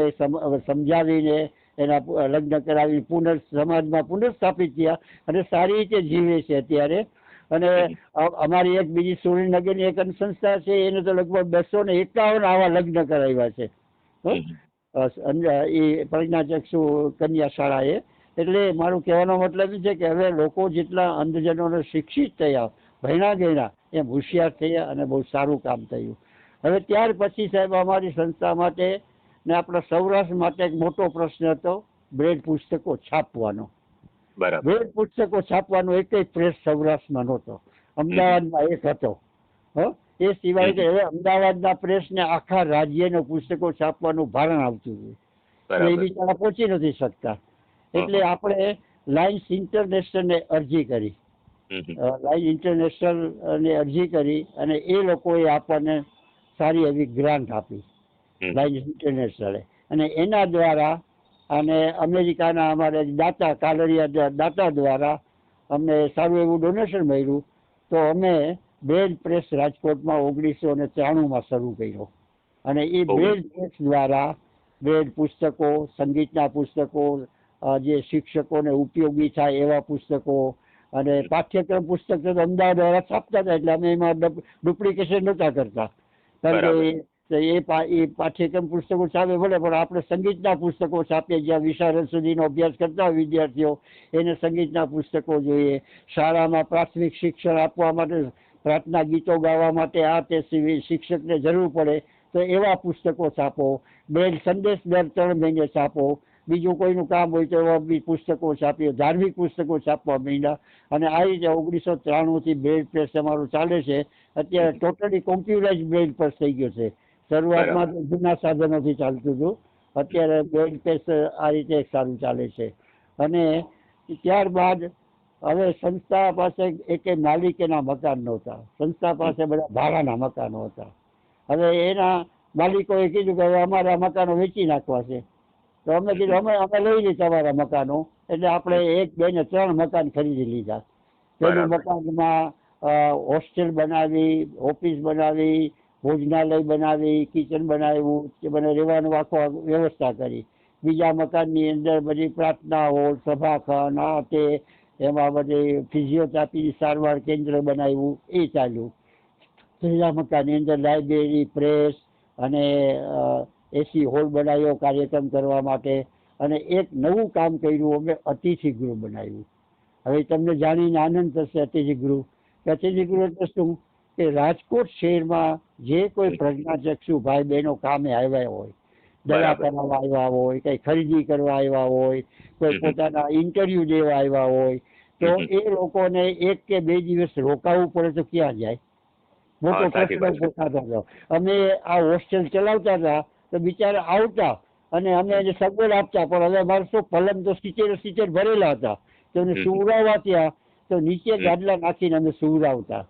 સમજાવીને એના લગ્ન કરાવી સમાજમાં પુનઃસ્થાપિત થયા અને સારી રીતે જીવે છે અત્યારે. અને અમારી એક બીજી સુરેન્દ્રનગરની એક સંસ્થા છે, એને તો લગભગ 251 આવા લગ્ન કરાવ્યા છે એ પ્રજ્ઞાચક્ષુ કન્યા શાળાએ. એટલે મારું કહેવાનો મતલબ એ છે કે હવે લોકો જેટલા અંધજનોને શિક્ષિત થયા, ભણ્યા ગણ્યા, એમ હોશિયાર થયા અને બહુ સારું કામ થયું. હવે ત્યાર પછી સાહેબ અમારી સંસ્થા માટે ને આપણા સૌરાષ્ટ્ર માટે એક મોટો પ્રશ્ન હતો બ્રેડ પુસ્તકો છાપવાનો. બ્રેડ પુસ્તકો છાપવાનો એક પ્રેસ સૌરાષ્ટ્રમાં નહોતો, અમદાવાદમાં એક હતો. એ સિવાય કે હવે અમદાવાદના પ્રેસને આખા રાજ્યના પુસ્તકો છાપવાનું ભારણ આવતું હતું, એ બિચારા પહોંચી નથી શકતા. એટલે આપણે લાયન્સ ઇન્ટરનેશનલને અરજી કરી, લાયન્સ ઇન્ટરનેશનલને અરજી કરી અને એ લોકોએ આપણને સારી એવી ગ્રાન્ટ આપી લાયન્સ ઇન્ટરનેશનલે. અને એના દ્વારા અને અમેરિકાના અમારે દાતા કાલરિયા દાતા દ્વારા અમને સારું એવું ડોનેશન મળ્યું. તો અમે બ્રેડ પ્રેસ રાજકોટમાં 1993માં શરૂ કર્યો. અને એ બ્રેડ પ્રેસ દ્વારા બ્રેડ પુસ્તકો, સંગીતના પુસ્તકો, જે શિક્ષકોને ઉપયોગી થાય એવા પુસ્તકો અને પાઠ્યક્રમ પુસ્તક તો અમદાવાદ દ્વારા છાપતા હતા, એટલે અમે એમાં ડુપ્લિકેશન નહોતા કરતા. કારણ કે એ પાઠ્યક્રમ પુસ્તકો છાપે ભલે, પણ આપણે સંગીતના પુસ્તકો છાપીએ, જ્યાં વિશારદ સુધીનો અભ્યાસ કરતા હોય વિદ્યાર્થીઓ એને સંગીતના પુસ્તકો જોઈએ. શાળામાં પ્રાથમિક શિક્ષણ આપવા માટે, પ્રાર્થના ગીતો ગાવા માટે આ તે શિક્ષકને જરૂર પડે તો એવા પુસ્તકો છાપો. બેન સંદેશ દર 3 મહિને છાપો. બીજું કોઈનું કામ હોય તો એવા બી પુસ્તકો છાપીએ. ધાર્મિક પુસ્તકો છાપવા માંડ્યા. અને આ રીતે 1993થી બ્રેડ પ્રેસ અમારું ચાલે છે. અત્યારે ટોટલી કોમ્પ્યુટરાઇઝ બ્રેડ પ્રેસ થઈ ગયો છે. શરૂઆતમાં તો જૂના સાધનોથી ચાલતું હતું, અત્યારે બ્રેડ પ્રેસ આ રીતે સારું ચાલે છે. અને ત્યારબાદ હવે સંસ્થા પાસે એક માલિકીના મકાન નહોતા, સંસ્થા પાસે બધા ભાડાના મકાનો હતા. હવે એના માલિકોએ કીધું કે હવે અમારા મકાનો વેચી નાખવા છે. તો અમે કીધું અમે લઈ લઈએ તમારા મકાનો. એટલે આપણે 1, 2 ને 3 મકાન ખરીદી લીધા. પેલું મકાનમાં હોસ્ટેલ બનાવી, ઓફિસ બનાવી, ભોજનાલય બનાવી, કિચન બનાવ્યું, કે મને રહેવાનું આખો વ્યવસ્થા કરી. બીજા મકાનની અંદર બધી પ્રાર્થના હોલ, સભાખંડ, આ તે, એમાં બધી ફિઝિયોથેરાપી સારવાર કેન્દ્ર બનાવ્યું, એ ચાલ્યું. ત્રીજા મકાનની અંદર લાઇબ્રેરી, પ્રેસ અને એસી હોલ બનાવ્યો કાર્યક્રમ કરવા માટે. અને એક નવું કામ કર્યું, અમે અતિથિ ગૃહ બનાવ્યું. હવે તમને જાણીને આનંદ થશે અતિથિ ગૃહ. અતિથિ ગૃહ એટલે શું કે રાજકોટ શહેરમાં જે કોઈ પ્રજ્ઞાચક્ષુ ભાઈ બહેનો કામે આવ્યા હોય, દવા કરાવવા આવ્યા હોય, કઈ ખરીદી કરવા આવ્યા હોય, કોઈ પોતાના ઇન્ટરવ્યુ દેવા આવ્યા હોય, તો એ લોકોને 1 કે 2 દિવસ રોકાવું પડે તો ક્યાં જાય? મોટો પ્રશ્ન પોતાતો હતો. અમે આ હોસ્ટેલ ચલાવતા હતા તો બિચારા આવતા અને અમે એને સગવડ આપતા, પણ હવે અમારે શું પલંગ તો સીચે ભરેલા હતા, તો એને સુવડાવવા ત્યાં તો નીચે ગાદલા નાખીને અમે સુવડાવતા.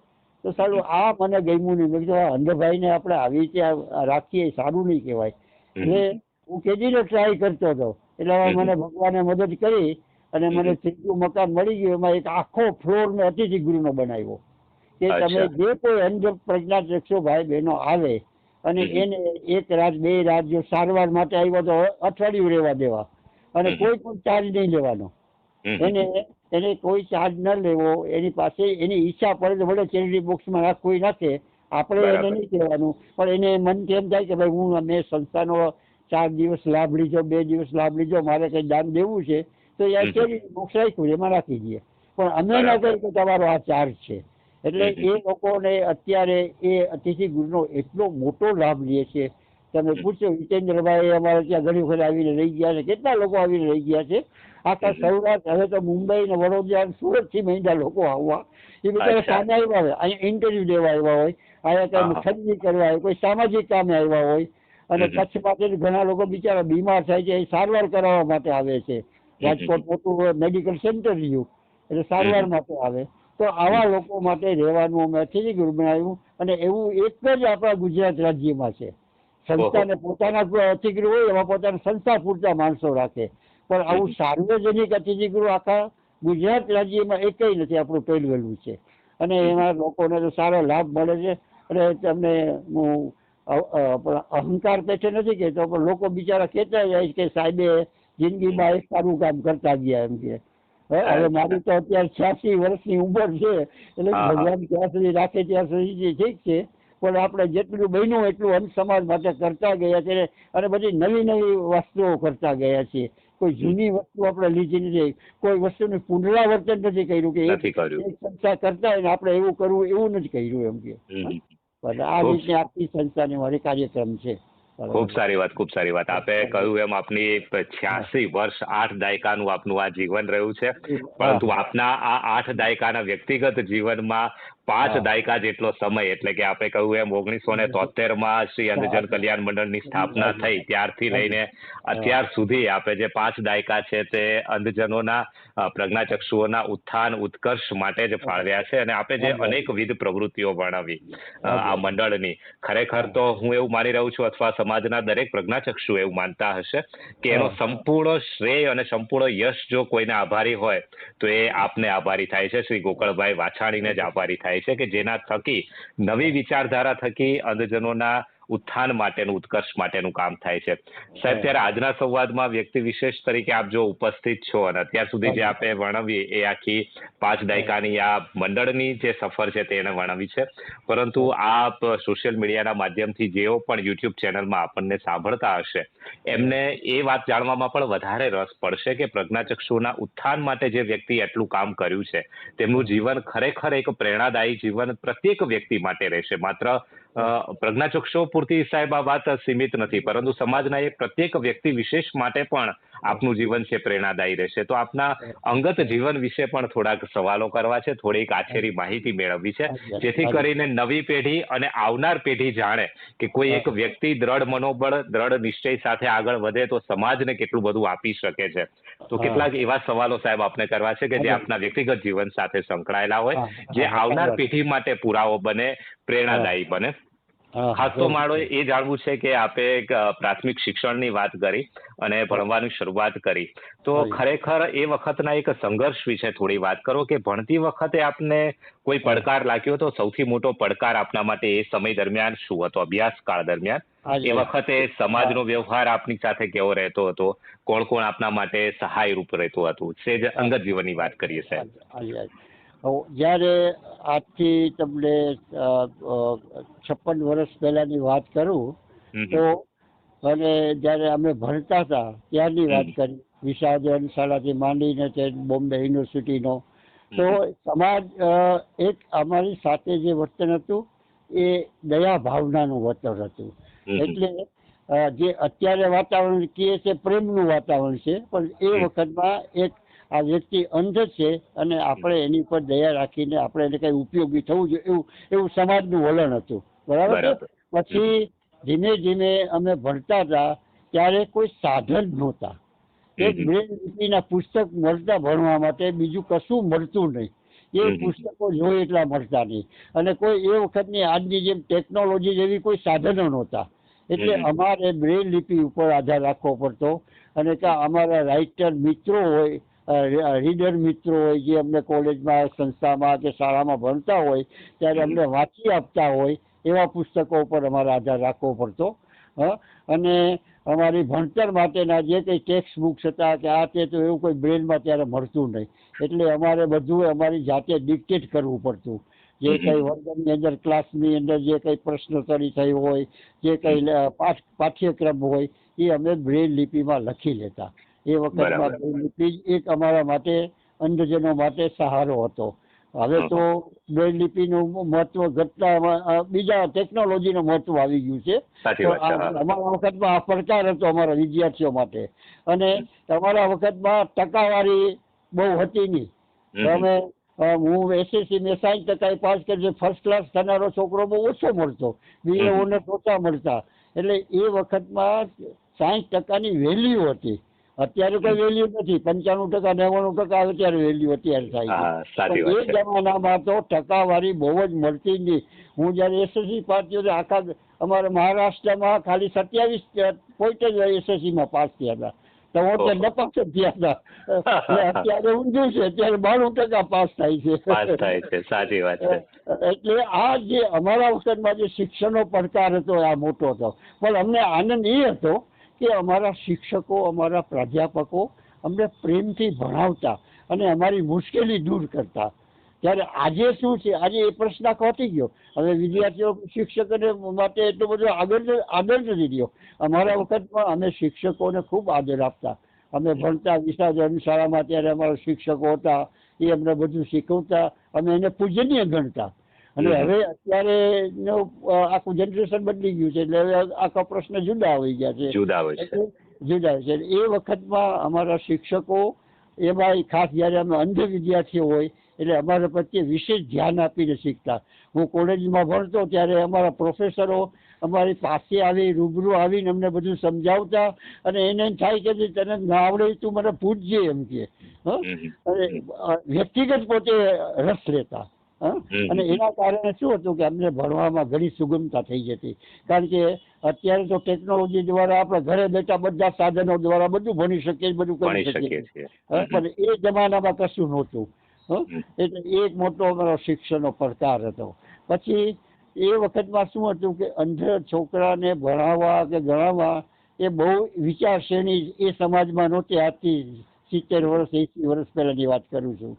તો સારું આ મને ગમ્યું નહીં. મેં કીધું અંધભાઈને આપણે આવી રીતે રાખીએ સારું નહીં કહેવાય. એટલે હું કેદીનો ટ્રાય કરતો હતો. એટલે હવે મને ભગવાને મદદ કરી અને મને 3રું મકાન મળી ગયું. એમાં એક આખો ફ્લોર મેં અતિથિ ગૃહનો બનાવ્યો કે તમે જે કોઈ અંધ પ્રજ્ઞાચક્ષુ ભાઈ બહેનો આવે અને એને 1 રાત 2 રાત જો સારવાર માટે આવ્યો તો અઠવાડિયું રહેવા દેવા અને કોઈ પણ ચાર્જ નહીં લેવાનો. એને કોઈ ચાર્જ ન લેવો. એની પાસે એની ઈચ્છા પડે તો ભલે ચેરિટી બોક્સમાં નાખવું નાખે, આપણે એને નહીં કહેવાનું. પણ એને મનથી એમ થાય કે ભાઈ મેં સંસ્થાનો 4 દિવસ લાભ લીધો, 2 દિવસ લાભ લીધો, મારે કંઈ દાન દેવું છે તો યાર ચેરિટી બોક્સ રાખ્યું છે એમાં રાખી દઈએ. પણ અમે ના કહીએ કે તમારો આ ચાર્જ છે. એટલે એ લોકોને અત્યારે એ અતિથિ ગૃહનો એટલો મોટો લાભ લે છે. તમે પૂછો જીતેન્દ્રભાઈ અમારે ત્યાં ઘણી વખત આવીને રહી ગયા છે, કેટલા લોકો આવીને રહી ગયા છે આખા સૌરાષ્ટ્ર. હવે તો મુંબઈ ને વડોદરા, સુરતથી મહિના લોકો આવવા, એ બધા સામે આવ્યા હોય, અહીંયા ઇન્ટરવ્યુ દેવા આવ્યા હોય, અહીંયા કઈ ખરીદી કરવા હોય, કોઈ સામાજિક કામે આવ્યા હોય. અને કચ્છ માટે ઘણા લોકો બિચારા બીમાર થાય છે, એ સારવાર કરાવવા માટે આવે છે. રાજકોટ મોટું મેડિકલ સેન્ટર રહ્યું એટલે સારવાર માટે આવે. તો આવા લોકો માટે રહેવાનું અમે અતિથિ ગૃહ બનાવ્યું. અને એવું એક જ આપણા ગુજરાત રાજ્યમાં છે. સંસ્થાને પોતાના અતિથિ ગૃહ હોય, એમાં પોતાના સંસ્થા પૂરતા માણસો રાખે, પણ આવું સાર્વજનિક અતિથિ ગૃહ આખા ગુજરાત રાજ્યમાં એકય નથી. આપણું પહેલું છે અને એમાં લોકોને તો સારો લાભ મળે છે. અને તમને હું અહંકાર પેઠે નથી કહેતો, પણ લોકો બિચારા કહેતા જાય કે સાહેબે જિંદગીમાં એક સારું કામ કરતા ગયા એમ કે. હવે મારી તો અત્યારે 86 વર્ષની ઉંમર છે, એટલે હા, હા. ભગવાન ત્યાં સુધી રાખે ત્યાં સુધી ઠીક છે, પણ આપણે જેટલું બન્યું એટલું અંત સમાજ માટે કરતા ગયા છે અને બધી નવી નવી વસ્તુઓ કરતા ગયા છીએ. કોઈ જૂની વસ્તુ આપણે લીધી નથી, કોઈ વસ્તુનું પુનરાવર્તન નથી કર્યું કે નથી કર્યું. એક સંસ્થા કરતા હોય ને આપણે એવું કરવું, એવું નથી કર્યું એમ કે. હમ. એટલે આ ખૂબ રીતે આખી સંસ્થાની મારી કાર્યક્રમ છે. ખૂબ સારી વાત, ખૂબ સારી વાત. આપે કહ્યું એમ આપની 86 વર્ષ 8 દાયકાનું આપનું આ જીવન રહ્યું છે, પરંતુ આપના આ 8 દાયકાના વ્યક્તિગત જીવનમાં 5 દાયકા જેટલો સમય, એટલે કે આપણે કહ્યું એમ 1973 શ્રી અંધજન કલ્યાણ મંડળની સ્થાપના થઈ ત્યારથી લઈને અત્યાર સુધી આપે જે 5 દાયકા છે તે અંધજનોના પ્રજ્ઞાચક્ષુઓના ઉત્થાન ઉત્કર્ષ માટે જ ફાળવ્યા છે, અને આપે જે અનેકવિધ પ્રવૃત્તિઓ વર્ણવી આ મંડળની, ખરેખર તો હું એવું માની રહ્યું છું, અથવા સમાજના દરેક પ્રજ્ઞાચક્ષુ એવું માનતા હશે કે એનો સંપૂર્ણ શ્રેય અને સંપૂર્ણ યશ જો કોઈને આભારી હોય તો એ આપને આભારી થાય છે, શ્રી ગોકળભાઈ વાછાણીને જ આભારી થાય છે, કે જેના થકી નવી વિચારધારા થકી અંધજનોના ઉત્થાન માટેનું ઉત્કર્ષ માટેનું કામ થાય છે. સાહેબ, ત્યારે આજના સંવાદમાં વ્યક્તિ વિશેષ તરીકે આપ જો ઉપસ્થિત છો અને અત્યાર સુધી જે આપે વર્ણવી એ આખી 5 દાયકાની આ મંડળની જે સફર છે તેને વર્ણવી છે, પરંતુ આપ સોશિયલ મીડિયાના માધ્યમથી જેઓ પણ યુટ્યુબ ચેનલમાં આપણને સાંભળતા હશે એમને એ વાત જાણવામાં પણ વધારે રસ પડશે કે પ્રજ્ઞાચક્ષુના ઉત્થાન માટે જે વ્યક્તિ એટલું કામ કર્યું છે તેમનું જીવન ખરેખર એક પ્રેરણાદાયી જીવન પ્રત્યેક વ્યક્તિ માટે રહેશે. માત્ર પ્રજ્ઞાચક્ષુઓ પૂરતી સાહેબ આ વાત સીમિત નથી, પરંતુ સમાજના એ પ્રત્યેક વ્યક્તિ વિશેષ માટે પણ આપનું જીવન છે પ્રેરણાદાયી રહેશે. તો આપના અંગત જીવન વિશે પણ થોડાક સવાલો કરવા છે, થોડીક આછેરી માહિતી મેળવવી છે, જેથી કરીને નવી પેઢી અને આવનાર પેઢી જાણે કે કોઈ એક વ્યક્તિ દ્રઢ મનોબળ, દ્રઢ નિશ્ચય સાથે આગળ વધે તો સમાજને કેટલું બધું આપી શકે છે. તો કેટલાક એવા સવાલો સાહેબ આપને કરવા છે કે જે આપના વ્યક્તિગત જીવન સાથે સંકળાયેલા હોય, જે આવનાર પેઢી માટે પુરાવો બને, પ્રેરણાદાયી બને. ખાસ તો મારો એ જાણવું છે કે આપે પ્રાથમિક શિક્ષણની વાત કરી અને ભણવાની શરૂઆત કરી, તો ખરેખર એ વખતના એક સંઘર્ષ વિશે થોડી વાત કરો કે ભણતી વખતે આપને કોઈ પડકાર લાગ્યો તો સૌથી મોટો પડકાર આપના માટે એ સમય દરમિયાન શું હતો, અભ્યાસકાળ દરમિયાન? એ વખતે સમાજનો વ્યવહાર આપની સાથે કેવો રહેતો હતો, કોણ કોણ આપના માટે સહાય રૂપ રહેતું હતું, સેજ અંગત જીવનની વાત કરીએ સાહેબ. જ્યારે આજથી તમને 56 વર્ષ પહેલાની વાત કરું તો, અને જ્યારે અમે ભણતા હતા ત્યારની વાત કરી, વિશારદ શાળાથી માંડીને તે બોમ્બે યુનિવર્સિટીનો, તો સમાજ એક અમારી સાથે જે વર્તન હતું એ દયા ભાવનાનું વર્તન હતું. એટલે જે અત્યારે વાતાવરણ કહે છે પ્રેમનું વાતાવરણ છે, પણ એ વખતમાં એક આ વ્યક્તિ અંધ છે અને આપણે એની પર દયા રાખીને આપણે એને કઈ ઉપયોગી થવું જોઈએ એવું સમાજનું વલણ હતું. બરાબર છે. પછી ધીમે ધીમે અમે ભણતા હતા ત્યારે કોઈ સાધન નહોતા, એક બ્રેલ લિપિના પુસ્તક મળતા ભણવા માટે, બીજું કશું મળતું નહીં. એ પુસ્તકો જોઈએ એટલા મળતા નહીં, અને કોઈ એ વખતની આજની જેમ ટેકનોલોજી જેવી કોઈ સાધનો નહોતા, એટલે અમારે બ્રેલ લિપિ ઉપર આધાર રાખવો પડતો. અને કે અમારા રાઇટર મિત્રો હોય, રીડર મિત્રો હોય, જે અમને કોલેજમાં, સંસ્થામાં કે શાળામાં ભણતા હોય ત્યારે અમને વાંચી આપતા હોય એવા પુસ્તકો ઉપર અમારે આધાર રાખવો પડતો. અને અમારી ભણતર માટેના જે કંઈ ટેક્સ્ટ બુક્સ હતા કે આ તે, તો એવું કોઈ બ્રેલમાં ત્યારે મળતું નહીં, એટલે અમારે બધું અમારી જાતે ડિક્ટેટ કરવું પડતું. જે કંઈ વર્ગની અંદર, ક્લાસની અંદર જે કંઈ પ્રશ્નોત્તરી થઈ હોય, જે કંઈ પાઠ્યક્રમ હોય એ અમે બ્રેલ લિપિમાં લખી લેતા. એ વખતમાં બ્રેલ લિપિ એક અમારા માટે, અંધજનો માટે સહારો હતો. હવે તો બ્રેલ લિપિનું મહત્વ ઘટતા બીજા ટેકનોલોજીનું મહત્વ આવી ગયું છે. અમારા વખતમાં આ પડકાર હતો અમારા વિદ્યાર્થીઓ માટે. અને તમારા વખતમાં ટકાવારી બહુ હતી નહીં. તમે હું એસએસસી મેં 60% પાસ કરી, ફર્સ્ટ ક્લાસ થનારો છોકરો બહુ ઓછો મળતો, બીએ ઓનર્સ ઓછા મળતા. એટલે એ વખતમાં 60%ની વેલ્યુ હતી. અત્યારે કોઈ વેલ્યુ નથી, 95%, 99% આવે ત્યારે વેલ્યુ અત્યારે થાય છે. એ જમાનામાં તો ટકાવારી બહુ જ મળતી જ નહીં. હું જયારે એસએસસી પાસ થયો આખા અમારા મહારાષ્ટ્રમાં ખાલી 27 પોઈન્ટ જ એસએસસીમાં પાસ થયા હતા. તો હું નપાસ જ થયા હતા. અત્યારે ઊંધું છે, અત્યારે 92% પાસ થાય છે. સાચી વાત છે. એટલે આ જે અમારા વખતમાં જે શિક્ષણનો પડકાર હતો આ મોટો હતો, પણ અમને આનંદ એ હતો કે અમારા શિક્ષકો, અમારા પ્રાધ્યાપકો અમને પ્રેમથી ભણાવતા અને અમારી મુશ્કેલી દૂર કરતા. ત્યારે આજે શું છે, આજે એ પ્રશ્ન ખોટી ગયો. હવે વિદ્યાર્થીઓ શિક્ષકોને માટે એટલો બધો આદર નથી રહ્યો. અમારા વખતમાં અમે શિક્ષકોને ખૂબ આદર આપતા. અમે ભણતા વિસર્જન શાળામાં ત્યારે અમારા શિક્ષકો હતા, એ અમને બધું શીખવતા, અમે એને પૂજનીય ગણતા. અને હવે અત્યારે આખું જનરેશન બદલી ગયું છે, એટલે હવે આખા પ્રશ્ન જુદા આવી ગયા છે. જુદા છે. એ વખતમાં અમારા શિક્ષકો એમાં ખાસ જયારે અમે અંધ વિદ્યાર્થીઓ હોય એટલે અમારા પ્રત્યે વિશેષ ધ્યાન આપીને શીખતા. હું કોલેજમાં ભણતો ત્યારે અમારા પ્રોફેસરો અમારી પાસે આવી, રૂબરૂ આવીને અમને બધું સમજાવતા, અને એને થાય કે તને ના આવડે તું મને પૂછજે એમ કે. અને વ્યક્તિગત પોતે રસ લેતા. અને એના કારણે શું હતું કે અમને ભણવામાં ઘણી સુગમતા થઈ જતી. કારણ કે અત્યારે તો ટેકનોલોજી દ્વારા આપણે ઘરે બેઠા બધા સાધનો દ્વારા બધું ભણી શકીએ, બધું કરી શકીએ. પણ એ જમાનામાં કશું નહોતું. એટલે એ એક મોટો અમારો શિક્ષણનો પડકાર હતો. પછી એ વખતમાં શું હતું કે અંધ છોકરાને ભણાવવા કે ગણાવવા એ બહુ વિચારશ્રેણી એ સમાજમાં નહોતી. આજથી 70 વર્ષ 80 વર્ષ પહેલાની વાત કરું છું.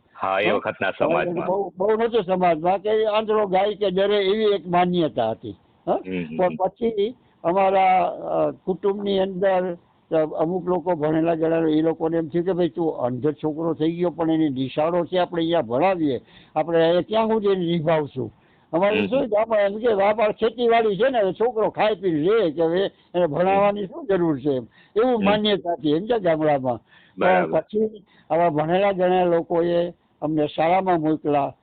બહુ નહોતું સમાજમાં કે આંધળો ગાય કે ડરે એવી એક માન્યતા હતી. પણ પછી અમારા કુટુંબની અંદર અમુક લોકો ભણેલા ગણેલા એ લોકોને એમ થયું કે ભાઈ તું અંધ છોકરો થઈ ગયો પણ એની નિશાળો છે, આપણે અહીંયા ભણાવીએ, આપણે ક્યાં સુધી નિભાવશું. અમારે શું એમ કે બાપા ખેતીવાડી છે ને, છોકરો ખાઈ પી લે કે હવે એને ભણાવવાની શું જરૂર છે, એવું માન્યતા હતી એમ છે ગામડામાં. પછી આવા ભણેલા ગણેલા લોકોએ અમને શાળામાં મોકલા.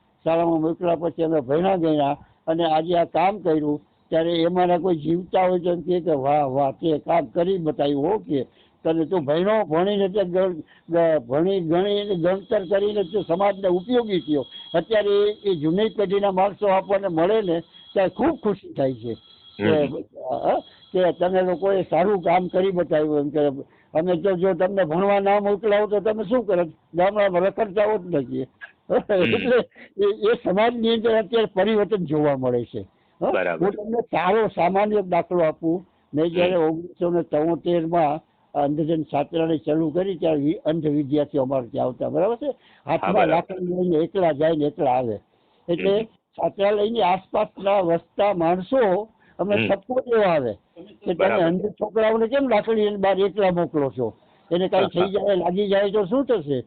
પછી અમે ભણ્યા ગયા અને આજે આ કામ કર્યું. ત્યારે એમાંના કોઈ જીવતા હોય તો એમ કે વાહ વાહ તે કામ કરી બતાવ્યું. હો કે તને તું ભણીને ભણી ગણી ગણતર કરીને તું સમાજને ઉપયોગી થયો. અત્યારે એ જૂની પેઢીના માણસો આપણને મળે ને ત્યારે ખૂબ ખુશી થાય છે કે તમે લોકોએ સારું કામ કરી બતાવ્યું. એમ કે અમે તો જો તમને ભણવા ના મોકલાવો તો તમે શું કરો, ગામડામાં રખડતા હોત નથી. એટલે એ સમાજની અંદર અત્યારે પરિવર્તન જોવા મળે છે. હું તમને સારો સામાન્ય દાખલો આપું. મેં જયારે 1973માં અંધજન છાત્રાલય ચાલુ કરી ત્યારે અંધ વિદ્યાર્થીઓ અમારે ત્યાં આવતા, બરાબર છે. હાથમાં લાકડી લઈને એકલા જાય ને એકલા આવે. એટલે છાત્રાલયની આસપાસના વસતા માણસો અમે ઠપકો દેવા આવે કે તમે અંધ છોકરાઓને કેમ લાકડી બહાર એકલા મોકલો છો, એને કઈ થઈ જાય લાગી જાય તો શું થશે.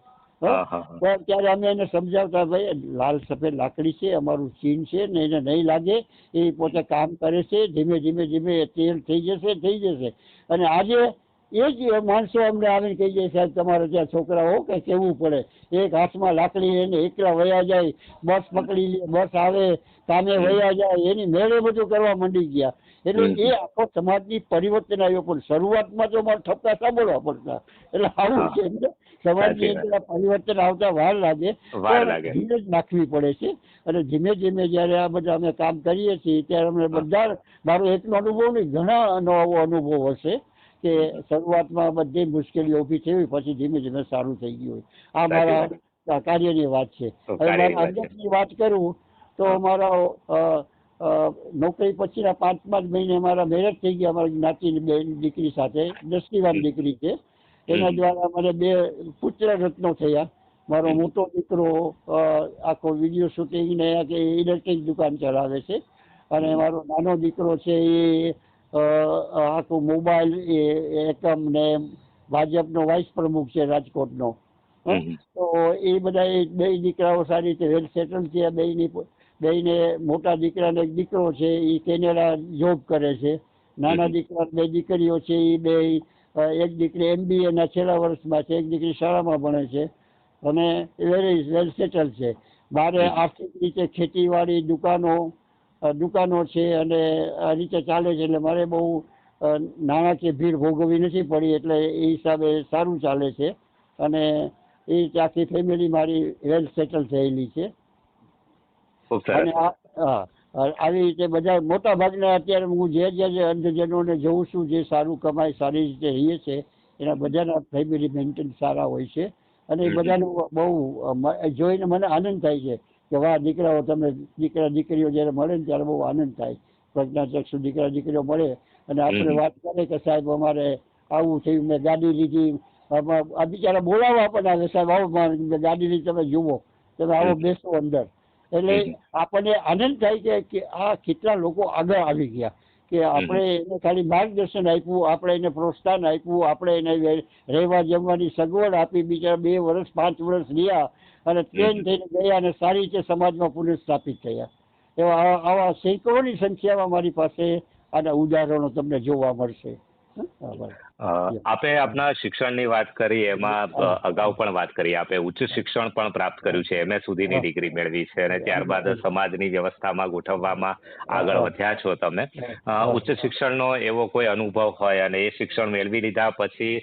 ત્યારે અમે એને સમજાવતા, ભાઈ લાલ સફેદ લાકડી છે, અમારું ચીન છે ને, એને નહીં લાગે, એ પોતે કામ કરે છે, ધીમે ધીમે તેલ થઈ જશે. અને આજે એ જ માણસો અમને આવીને કહી જાય સાહેબ તમારે ત્યાં છોકરાઓ કે કેવું પડે, એક હાથમાં લાકડી એને એકલા વયા જાય, બસ પકડી લે, બસ આવે, કામે વયા જાય, એની મેળે બધું કરવા માંડી ગયા. એટલે એ આખો સમાજની પરિવર્તન આવ્યો. પણ શરૂઆતમાં તો અમારે ઠપકા સાંભળવા પડતા. એટલે આવું છે સમાજની અંદર પરિવર્તન આવતા વાર લાગે, ધીરજ નાખવી પડે છે. અને ધીમે ધીમે જયારે આ બધા અમે કામ કરીએ છીએ ત્યારે અમને બધા, મારો એકનો અનુભવ નહીં, ઘણા નવો અનુભવ હશે કે શરૂઆતમાં બધી મુશ્કેલીઓ ઊભી થઈ, પછી ધીમે ધીમે સારું થઈ ગયું. આ મારા કાર્યની વાત છે. હવે મારા અંગતની વાત કરું તો મારા નોકરી પછીના 5 મહિને મારા મેરેજ થઈ ગયા. અમારી જ્ઞાતિની બેન દીકરી સાથે, દ્રષ્ટિવાન દીકરી છે. એના દ્વારા મને 2 પુત્ર રત્નો થયા. મારો મોટો દીકરો આખો વિડીયો શૂટિંગ ને કે ઇલેક્ટ્રિક દુકાન ચલાવે છે, અને મારો નાનો દીકરો છે એ આખું મોબાઈલ એકમ ને ભાજપનો વાઇસ પ્રમુખ છે રાજકોટનો. તો એ બધા 2 દીકરાઓ સારી રીતે વેલ સેટલ છે. બેને મોટા દીકરાને એક દીકરો છે એ કેનેડા જોબ કરે છે. નાના દીકરા 2 દીકરીઓ છે એ 2, એક દીકરી MBA ના છેલ્લા વર્ષમાં છે, એક દીકરી શાળામાં ભણે છે, અને વેલ સેટલ છે. મારે આર્થિક રીતે ખેતીવાડી દુકાનો છે અને આ રીતે ચાલે છે. એટલે મારે બહુ નાણાકીય ભીડ ભોગવવી નથી પડી. એટલે એ હિસાબે સારું ચાલે છે. અને એ આખી ફેમિલી મારી વેલ સેટલ થયેલી છે. અને આવી રીતે બધા મોટા ભાગના અત્યારે હું જે અંધજનોને જોઉં છું, જે સારું કમાય સારી રીતે રહીએ છે, એના બધાના ફેમિલી મેન્ટેન સારા હોય છે. અને એ બધાનું બહુ જોઈને મને આનંદ થાય છે કે વાહ દીકરાઓ, તમે દીકરા દીકરીઓ જયારે મળે ને ત્યારે બહુ આનંદ થાય. પ્રજ્ઞાચક્ષુ દીકરા દીકરીઓ મળે અને આપણે વાત કરે કે સાહેબ અમારે આવું થયું, મેં ગાડી લીધી, આ બિચારા બોલાવવા પણ આવે, સાહેબ આવો ગાડીની તમે જુઓ, તમે આવો બેસો અંદર. એટલે આપણને આનંદ થાય કે આ કેટલા લોકો આગળ આવી ગયા, કે આપણે એને ખાલી માર્ગદર્શન આપ્યું, આપણે એને પ્રોત્સાહન આપ્યું, આપણે એને રહેવા જમવાની સગવડ આપી, બીજા 2 વર્ષ 5 વર્ષ રહ્યા અને ટ્રેન થઈને ગયા અને સારી રીતે સમાજમાં પુનઃસ્થાપિત થયા. એવા આવા સેંકડોની સંખ્યામાં મારી પાસે આના ઉદાહરણો તમને જોવા મળશે. આપે આપના શિક્ષણની વાત કરી, એમાં અગાઉ પણ વાત કરી, આપે ઉચ્ચ શિક્ષણ પણ પ્રાપ્ત કર્યું છે, MA સુધીની ડિગ્રી મેળવી છે અને ત્યારબાદ સમાજની વ્યવસ્થામાં ગોઠવવામાં આગળ વધ્યા છો તમે. ઉચ્ચ શિક્ષણનો એવો કોઈ અનુભવ હોય અને એ શિક્ષણ મેળવી લીધા પછી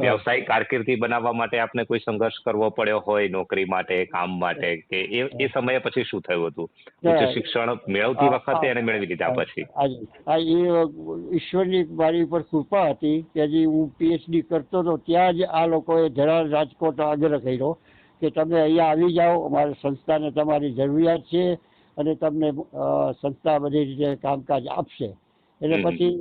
વ્યવસાયિક કારકિર્દી બનાવવા માટે આપને કોઈ સંઘર્ષ કરવો પડ્યો હોય, નોકરી માટે, કામ માટે, કે એ સમયે પછી શું થયું હતું ઉચ્ચ શિક્ષણ મેળવતી વખતે અને મેળવી લીધા પછી? ઈશ્વરની મારી ઉપર કૃપા હતી કે હજી હું PhD કરતો હતો ત્યાં જ આ લોકોએ ધરાર રાજકોટ આગ્રહ કર્યો કે તમે અહીંયા આવી જાઓ, અમારી સંસ્થાને તમારી જરૂરિયાત છે અને તમને સંસ્થા બધી રીતે કામકાજ આપશે. એટલે પછી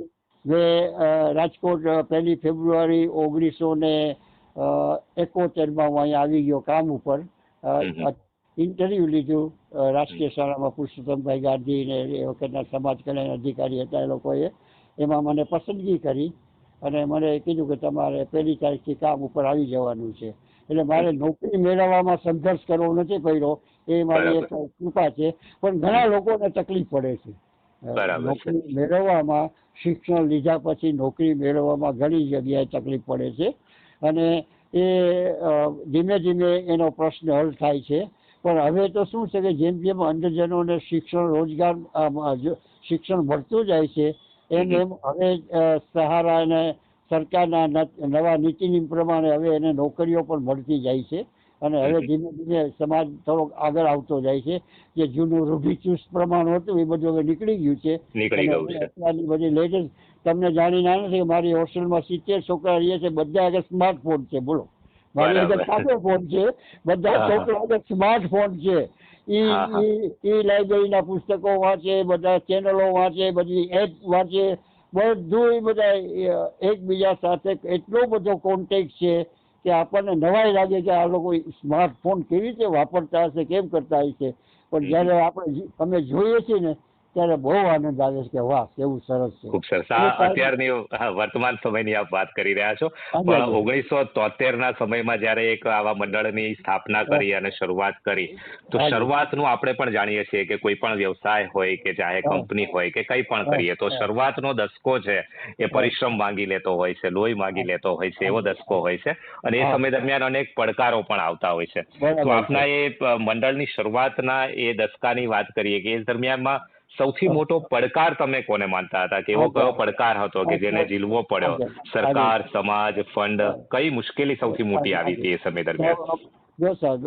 મેં રાજકોટ 1 ફેબ્રુઆરી 1971માં હું અહીંયા આવી ગયો કામ ઉપર. ઇન્ટરવ્યુ લીધું રાષ્ટ્રીય શાળામાં, પુરુષોત્તમભાઈ ગાંધી ને એ વખતના સમાજ કલ્યાણ અધિકારી હતા, એ લોકોએ એમાં મને પસંદગી કરી અને મને કીધું કે તમારે 1લી તારીખથી કામ ઉપર આવી જવાનું છે. એટલે મારે નોકરી મેળવવામાં સંઘર્ષ કરવો નથી પડ્યો, એ મારી એક કૃપા છે. પણ ઘણા લોકોને તકલીફ પડે છે નોકરી મેળવવામાં, શિક્ષણ લીધા પછી નોકરી મેળવવામાં ઘણી જગ્યાએ તકલીફ પડે છે અને એ ધીમે ધીમે એનો પ્રશ્ન હલ થાય છે. પણ હવે તો શું છે કે જેમ જેમ અંધજનોને શિક્ષણ, રોજગાર, શિક્ષણ મળતું જાય છે એમ એમ હવે સહારા અને સરકારના નવા નીતિની પ્રમાણે હવે એને નોકરીઓ પણ મળતી જાય છે અને હવે ધીમે ધીમે સમાજ થોડોક આગળ આવતો જાય છે. જે જૂનું રૂઢિચુસ્ત પ્રમાણ હતું એ બધું હવે નીકળી ગયું છે. અત્યારની બધી લેટેસ્ટ તમને જાણીને આનંદ છે કે મારી હોસ્ટેલમાં 70 છોકરા રહીએ છે, બધા આગળ સ્માર્ટફોન છે. બોલો, મારી આગળ સાદો ફોન છે, બધા છોકરા આગળ સ્માર્ટફોન છે. ઈ લાઇબ્રેરીના પુસ્તકો વાંચે, બધા ચેનલો વાંચે, બધી એપ વાંચે, બધું બધા એકબીજા સાથે એટલો બધો કોન્ટેક્ટ છે કે આપણને નવાઈ લાગે કે આ લોકો સ્માર્ટફોન કેવી રીતે વાપરતા હશે, કેમ કરતા હશે. પણ જ્યારે અમે જોઈએ છીએ ને ત્યારે બહુ આનંદ આવે છે કે વાહ કેવું સરસ છે. ખૂબ સરસ. અત્યારની વર્તમાન સમયની આપ વાત કરી રહ્યા છો, પણ 1973ના સમયમાં જ્યારે એક આવા મંડળની સ્થાપના કરી અને શરૂઆત કરી, તો શરૂઆતનું આપણે પણ જાણીએ છીએ કે કોઈ પણ વ્યવસાય હોય કે ચાહે કંપની હોય કે કંઈ પણ કરીએ તો શરૂઆતનો દસકો છે એ પરિશ્રમ માંગી લેતો હોય છે, લોહી માંગી લેતો હોય છે, એવો દસકો હોય છે અને એ સમય દરમિયાન અનેક પડકારો પણ આવતા હોય છે. તો આપના એ મંડળની શરૂઆતના એ દસકાની વાત કરીએ કે એ દરમિયાનમાં સૌથી મોટો પડકાર તમે કોને માનતા હતા, કે એવો કયો પડકાર હતો કે જેને ઝીલવો પડ્યો? સરકાર, સમાજ, ફંડ, કઈ મુશ્કેલી સૌથી મોટી આવી હતી એ સમય દરમિયાન? જો સાહેબ,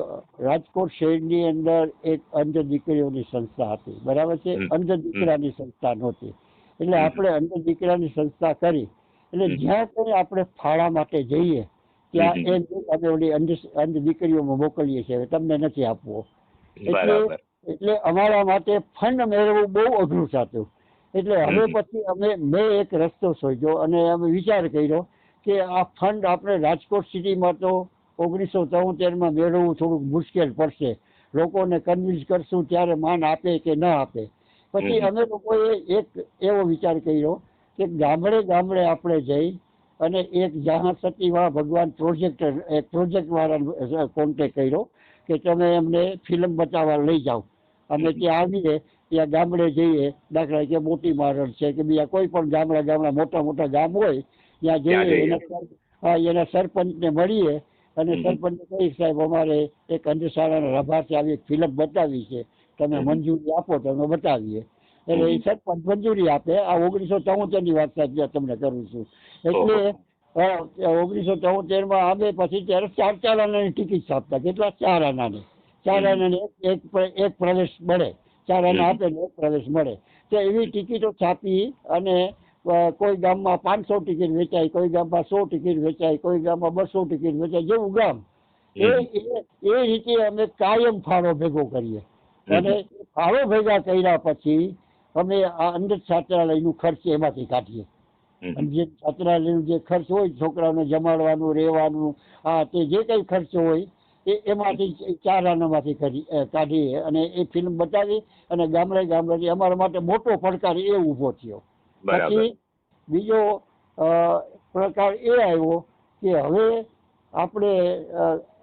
રાજકોટ શહેરની અંદર એક અંધ દીકરીઓની સંસ્થા હતી, બરાબર છે, અંધ દીકરાની સંસ્થા નહોતી. એટલે આપણે અંધ દીકરાની સંસ્થા કરી એટલે જ્યાં કંઈ આપણે ફાળા માટે જઈએ ત્યાં અમે ઓલી અંધ દીકરીઓમાં મોકલીએ છીએ, તમને નથી આપવો. એટલે અમારા માટે ફંડ મેળવવું બહુ અઘરું થતું. એટલે હવે પછી મેં એક રસ્તો શોધ્યો અને અમે વિચાર કર્યો કે આ ફંડ આપણે રાજકોટ સિટીમાં તો 1973માં મેળવવું થોડુંક મુશ્કેલ પડશે, લોકોને કન્વિન્સ કરશું ત્યારે માન આપે કે ન આપે. પછી અમે લોકોએ એક એવો વિચાર કર્યો કે ગામડે ગામડે આપણે જઈ અને એક જહાં સતીવા ભગવાન પ્રોજેક્ટ વાળા કોન્ટેક્ટ કર્યો કે તમે એમને ફિલ્મ બતાવવા લઈ જાઓ. અમે ત્યાં આવીએ, ત્યાં ગામડે જઈએ, દાખલા કે મોટી મારણ છે કે બીજા કોઈ પણ ગામડા મોટા મોટા ગામ હોય ત્યાં જઈએ, એના સરપંચને મળીએ અને સરપંચને કહીએ સાહેબ અમારે એક અંધશાળાના લાભાર્થી આવી એક ફિલ્મ બતાવી છે, તમે મંજૂરી આપો તો અમે બતાવીએ. એટલે એ સરપંચ મંજૂરી આપે. આ 1973ની વાત તમને કરું છું. એટલે 1973માં આવે પછી ત્યારે 4 આનાની ટિકિટ છાપતા. કેટલા? 4 આનાની. 4 આનાને એક પ્રવેશ મળે, 4 આના આપે ને એક પ્રવેશ મળે. તો એવી ટિકિટો છાપી અને કોઈ ગામમાં 500 ટિકિટ વેચાય, કોઈ ગામમાં 100 ટિકિટ વેચાય, કોઈ ગામમાં 200 ટિકિટ વેચાય, જેવું ગામ એ રીતે અમે કાયમ ફાળો ભેગો કરીએ. અને ફાળો ભેગા કર્યા પછી અમે આ અંધ છાત્રાલયનું ખર્ચ એમાંથી કાઢીએ. અને જે છાત્રાલયનું જે ખર્ચ હોય છોકરાઓને જમાડવાનું રહેવાનું તે જે કઈ ખર્ચ હોય એમાંથી ચારાનામાંથી કાઢી અને એ ફિલ્મ બતાવી અને ગામડેથી અમારા માટે મોટો પડકાર એ ઊભો થયો. પછી બીજો પ્રકાર એ આવ્યો કે હવે આપણે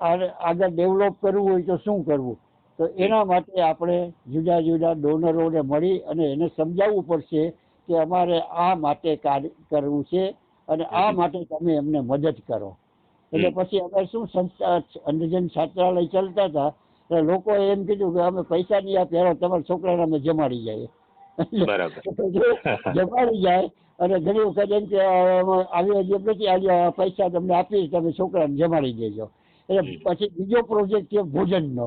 આગળ ડેવલપ કરવું હોય તો શું કરવું, તો એના માટે આપણે જુદા જુદા ડોનરોને મળી અને એને સમજાવવું પડશે કે અમારે આ માટે કાર્ય કરવું છે અને આ માટે તમે એમને મદદ કરો. એટલે પછી અમે શું સંસ્થા અંધજન છાત્રાલય ચાલતા હતા એટલે લોકોએ એમ કીધું કે અમે પૈસા નહીં આપ્યા, તમારા છોકરાને અમે જમાડી જાય. જમાડી જાય અને ઘણી વખત એમ કે આવી જેમ નથી આજે પૈસા તમને આપીશ, તમે છોકરાને જમાડી દેજો. એટલે પછી બીજો પ્રોજેક્ટ છે ભોજનનો.